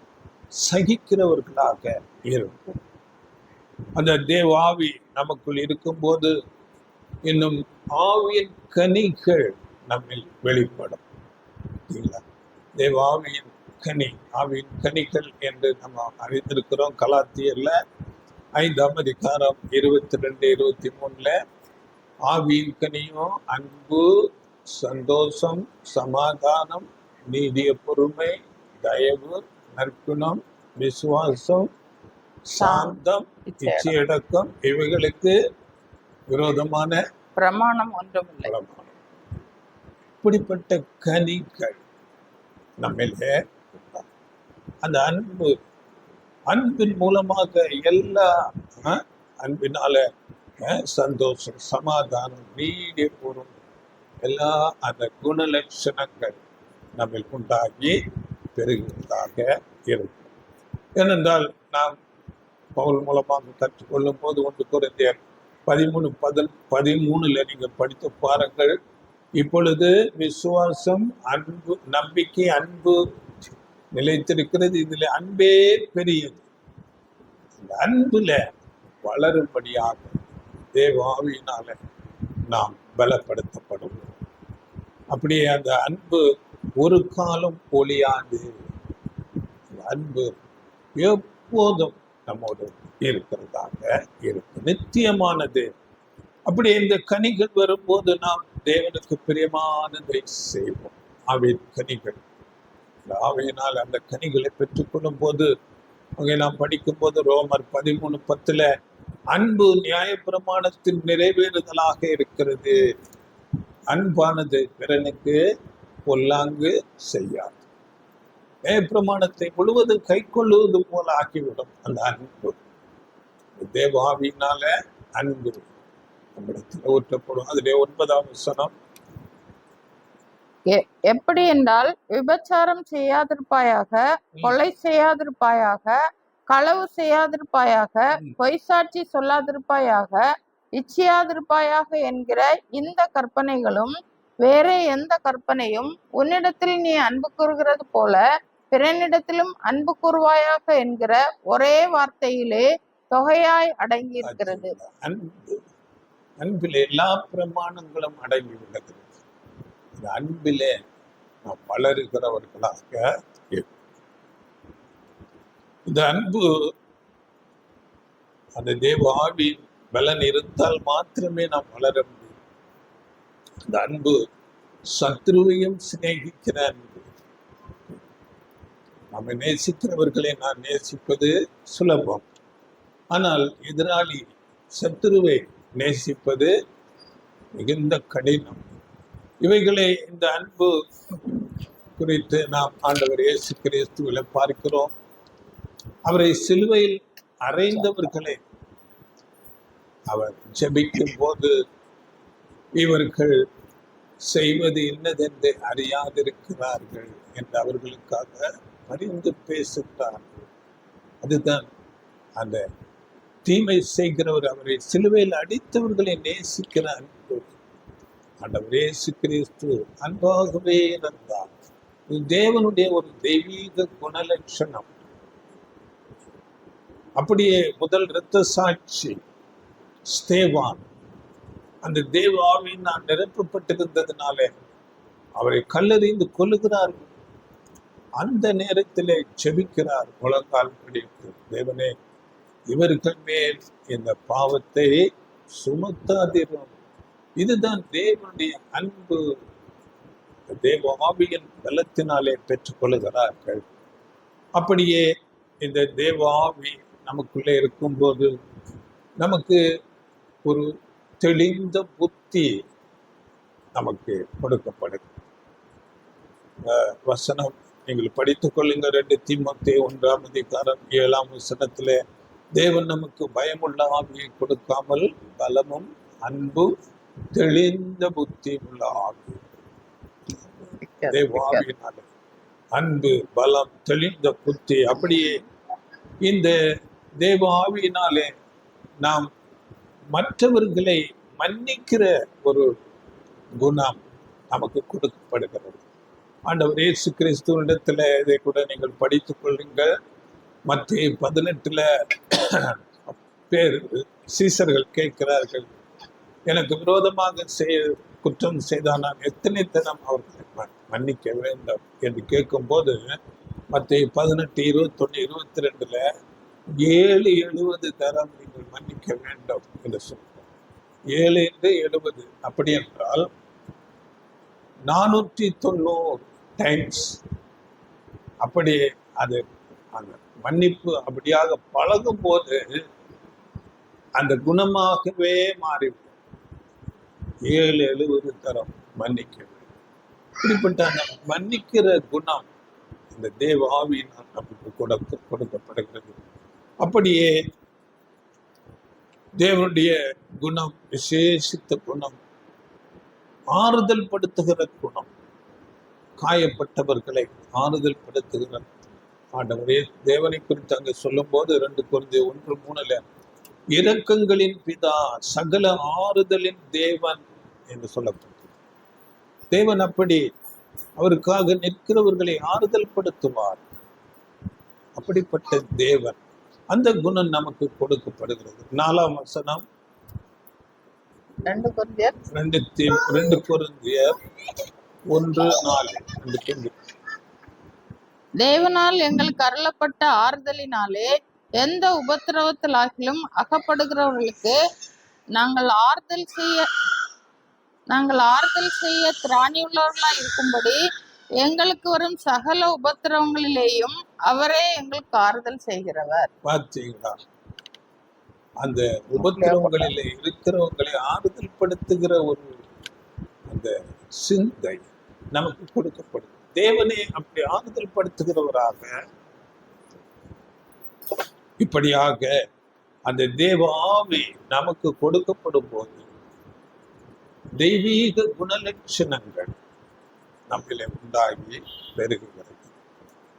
சகிக்கிறவர்களாக இருக்கும். அந்த தேவ ஆவி நமக்குள் இருக்கும்போது இன்னும் ஆவியின் கனிகள் நம்மில் வெளிப்படும். தேவ ஆவியின் கனி, ஆவியின் கனிகள் என்று நம்ம அறிந்திருக்கிறோம். கலாத்தியர்ல 5ஆம் அதிகாரம் 22, 23 ஆவியின் கனியும் அன்பு, சந்தோஷம், சமாதானம், நீடிய பொறுமை, தயவு, நற்குணம், விசுவாசம், சாந்தம், இச்சையடக்கம், இவைகளுக்கு விரோதமான பிரமாணம் ஒன்றுமில்லை. இப்படிப்பட்ட கனிகள் நம்மிலே அந்த அன்பு, அன்பின் மூலமாக எல்லா அன்பினால சந்தோஷம், சமாதானம், நீடிய பொறுமை, எல்லா அந்த குணலட்சணங்கள் நம்மில் உண்டாகி பெருகிறதாக இருக்கும். ஏனென்றால் நாம் பவுல் மூலமாக கற்றுக்கொள்ளும் போது 1 கொரிந்தியர் 13:13 நீங்க படித்து பாருங்கள். இப்பொழுது விசுவாசம், அன்பு, நம்பிக்கை, அன்பு நிலைத்திருக்கிறது. இதுல அன்பே பெரியது. இந்த அன்புல வளரும்படியாக தேவ ஆவியினால நாம் பலப்படுத்தப்படுவோம். அப்படியே அந்த அன்பு ஒரு காலம் ஒளியாது. அன்பு எப்போதும் நம்மோடு இருக்கிறதாக இருக்கு, நித்தியமானது. அப்படி இந்த கனிகள் வரும்போது நாம் தேவனுக்கு பிரியமானதை செய்வோம். ஆவியின் கனிகள், ஆவியினால் அந்த கனிகளை பெற்றுக்கொள்ளும் போது அங்கே நாம் படிக்கும் போது ரோமர் 13:10 அன்பு நியாயப்பிரமாணத்தின் நிறைவேறுதலாக இருக்கிறது. அன்பானது பிறனுக்கு பொல்லாங்கு செய்யாது. நியாயப்பிரமாணத்தை முழுவதும் கை கொள்ளுவது போல ஆக்கிவிடும் அந்த அன்பு. தேவ ஆவியினால அன்பு நம்மிடத்தில் ஊற்றப்படும். அதிலே 9ஆம் வசனம், எப்படி என்றால் விபச்சாரம் செய்யாதிருப்பாயாக, கொலை செய்யாதிருப்பாயாக, களவு செய்யாதிருப்பாயாக, பொய்சாட்சி சொல்லாதிருப்பாயாக, இச்சியாதிருப்பாயாக என்கிற இந்த கற்பனைகளும் வேற எந்த கற்பனையும் உன்னிடத்தில் நீ அன்பு கூறுகிறது போல பிறனிடத்திலும் அன்பு கூறுவாயாக என்கிற ஒரே வார்த்தையிலே தொகையாய் அடங்கி இருக்கிறது. அன்பு, அன்பிலே எல்லா பிரமாணங்களும் அடங்கி உள்ளது. இந்த அன்பிலே நாம் வளருகிறவர்களாக இந்த அன்பு அந்த தேவ ஆவியின் பலன் இருந்தால் மாத்திரமே நாம் வளர முடியும். இந்த அன்பு சத்ருவையும் சிநேகிக்கிற அன்பு. நம்மை நேசிக்கிறவர்களை நான் நேசிப்பது சுலபம், ஆனால் எதிராளி சத்துருவை நேசிப்பது மிகுந்த கடினம். இவைகளை இந்த அன்பு குறித்து நாம் ஆண்டவர் இயேசு கிறிஸ்துவில பார்க்கிறோம். அவரை சிலுவையில் அறைந்தவர்களை அவர் ஜெபிக்கும் போது இவர்கள் செய்வது இன்னதென்று அறியாதிருக்கிறார்கள் என்று அவர்களுக்காக பரிந்து பேசுகிறார்கள். அதுதான் அந்த தீமை செய்கிறவர், அவரை சிலுவையில் அடித்தவர்களை நேசிக்கிற அன்பு. ஆண்டவர் இயேசு கிறிஸ்து அன்பாகவே இருந்தார். இது தேவனுடைய ஒரு தெய்வீக குணலட்சணம். அப்படியே முதல் இரத்த சாட்சி ஸ்தேவான் அந்த தேவ ஆவியினால் நிரப்பப்பட்டிருந்ததுனாலே அவரை கல்லெறிந்து கொல்லுகிறார்கள். அந்த நேரத்திலே ஜெபிக்கிறார், முழங்கால் பிடித்து, தேவனே இவர்கள் மேல் இந்த பாவத்தை சுமத்தாதிரும். இதுதான் தேவனுடைய அன்பு. தேவ ஆவியின் பலத்தினாலே பெற்றுக்கொள்கிறார்கள். அப்படியே இந்த தேவ ஆவி நமக்குள்ளே இருக்கும்போது நமக்கு ஒரு தெளிந்த புத்தி நமக்கு கொடுக்கப்படுது. வசனம் நீங்கள் படித்துக் கொள்ளுங்க. 2 தீமோத்தேயு 1:7 தேவன் நமக்கு பயமுள்ள ஆவியை கொடுக்காமல் பலமும் அன்பும் தெளிந்த புத்தி உள்ள ஆவி. தேவ ஆவியினால அன்பு, பலம், தெளிந்த புத்தி. அப்படியே இந்த தேவ ஆவியினாலே நாம் மற்றவர்களை மன்னிக்கிற ஒரு குணம் நமக்கு கொடுக்கப்படுகிறது. ஆண்டவர் இயேசு கிறிஸ்துவிடத்துல இதை கூட நீங்கள் படித்துக் கொள்ளுங்கள். மத்திய 18 பேர் சீசர்கள் கேட்கிறார்கள், எனக்கு விரோதமாக குற்றம் செய்தால் நான் எத்தனை தினம் அவர்களை மன்னிக்க வேண்டும் என்று கேட்கும்போது மத்திய 18:21-22 7-70 தரம் நீங்கள் மன்னிக்க வேண்டும் என்று சொல்றார். 7-70. அப்படி என்றால் 490 டைம்ஸ். அப்படி அது அந்த மன்னிப்பு அப்படியாக பழகும் போது அந்த குணமாகவே மாறிவிடும். 7-70 தரம் மன்னிக்க வேண்டும். இப்படிப்பட்ட அந்த மன்னிக்கிற குணம் இந்த தேவ ஆவியினால் நமக்கு கொடுக்கப்படுகிறது. அப்படியே தேவனுடைய குணம், விசேஷித்த குணம், ஆறுதல் படுத்துகிற குணம். காயப்பட்டவர்களை ஆறுதல் படுத்துகிற ஆண்டவரே தேவனை குறித்து அங்கே சொல்லும் போது 2 கொரிந்தியர் 1:3 இரக்கங்களின் பிதா, சகல ஆறுதலின் தேவன் என்று சொல்லப்பட்டது. தேவன் அப்படி அவருக்காக நிற்கிறவர்களை ஆறுதல் படுத்துவார். அப்படிப்பட்ட தேவன், அந்த குணம் நமக்கு கொடுக்கப்படுகிறது. 4ஆம் வசனம் 2 கொரிந்தியர் 1:4. தேவனால் எங்களுக்கு அருளப்பட்ட ஆறுதலினாலே எந்த உபத்திரவத்திலாகிலும் அகப்படுகிறவர்களுக்கு நாங்கள் ஆறுதல் செய்ய திராணியுள்ளவர்களாய் இருக்கும்படி எங்களுக்கு வரும் சகல உபத்திரவங்களிலேயும் அவரே எங்களுக்கு ஆறுதல் செய்கிறவர். பார்த்தீங்களா? அந்த உபத்திரவங்களிலே இருக்கிறவங்களை ஆறுதல் படுத்துகிற ஒரு அந்த சிந்தை நமக்கு கொடுக்கப்படும். தேவனே அப்படி ஆறுதல் படுத்துகிறவராக, இப்படியாக அந்த தேவ ஆவி நமக்கு கொடுக்கப்படும் போது தெய்வீக குணலட்சணங்கள் நம்மிலே உண்டாகி பெருகுகிறது.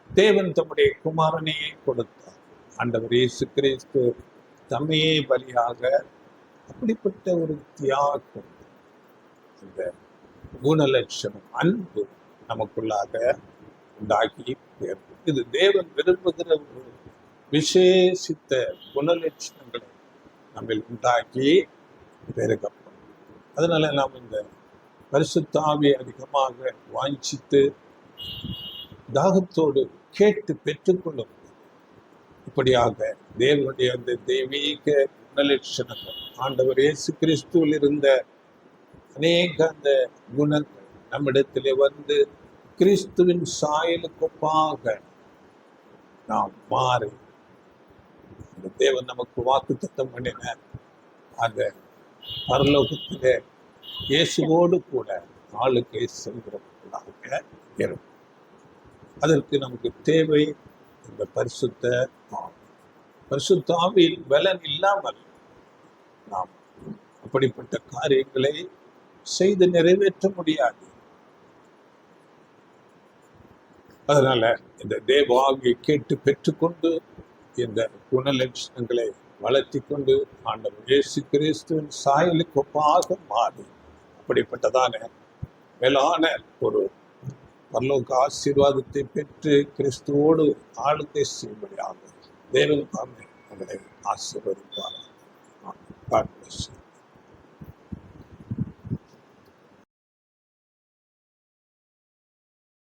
தேவன் தம்முடைய குமாரனையே கொடுத்தார். ஆண்டவர் இயேசு கிறிஸ்து தம்மையே பலியாக அப்படிப்பட்ட ஒரு தியாகம், இந்த குணலட்சணம், அன்பு நமக்குள்ளாக உண்டாகி பெறும். இது தேவன் விரும்புகிற ஒரு விசேஷித்த குணலட்சணங்களை நம்மில் உண்டாக்கி பெருகப்படும். அதனால நாம் இந்த பரிசுத்த ஆவியை அதிகமாக வாஞ்சித்து தாகத்தோடு கேட்டு பெற்றுக்கொள்ளும். இப்படியாக தேவனுடைய அந்த தெய்வீக குணலட்சணங்கள், ஆண்டவர் இயேசு கிறிஸ்துவில் இருந்த அநேக அந்த குணங்கள் நம்மிடத்திலே வந்து கிறிஸ்துவின் சாயலுக்கொப்பாக நாம் மாறி அந்த தேவன் நமக்கு வாக்குத்தத்தம் பண்ணின அந்த பரலோகத்திலே இயேசுவோடு கூட ஆளுகை செல்கிறவர்களாக இருக்கும். அதற்கு நமக்கு தேவை இந்த பரிசுத்த ஆவியின் பலன் இல்லாமல் நாம் அப்படிப்பட்ட காரியங்களை செய்து நிறைவேற்ற முடியாது. அதனால இந்த தேவ ஆவியை கேட்டு பெற்றுக்கொண்டு இந்த குணலட்சணங்களை வளர்த்தி கொண்டு ஆண்டவர் இயேசு கிறிஸ்துவின் சாயலுக்கு ஒப்பாக மாறி அப்படிப்பட்டதான மேலான ஒரு பரலோக ஆசீர்வாதத்தை பெற்று கிறிஸ்துவோடு ஆளுகை செய்யும்படியாக தேவன் தாமே அவரை ஆசீர்வதிப்பார்.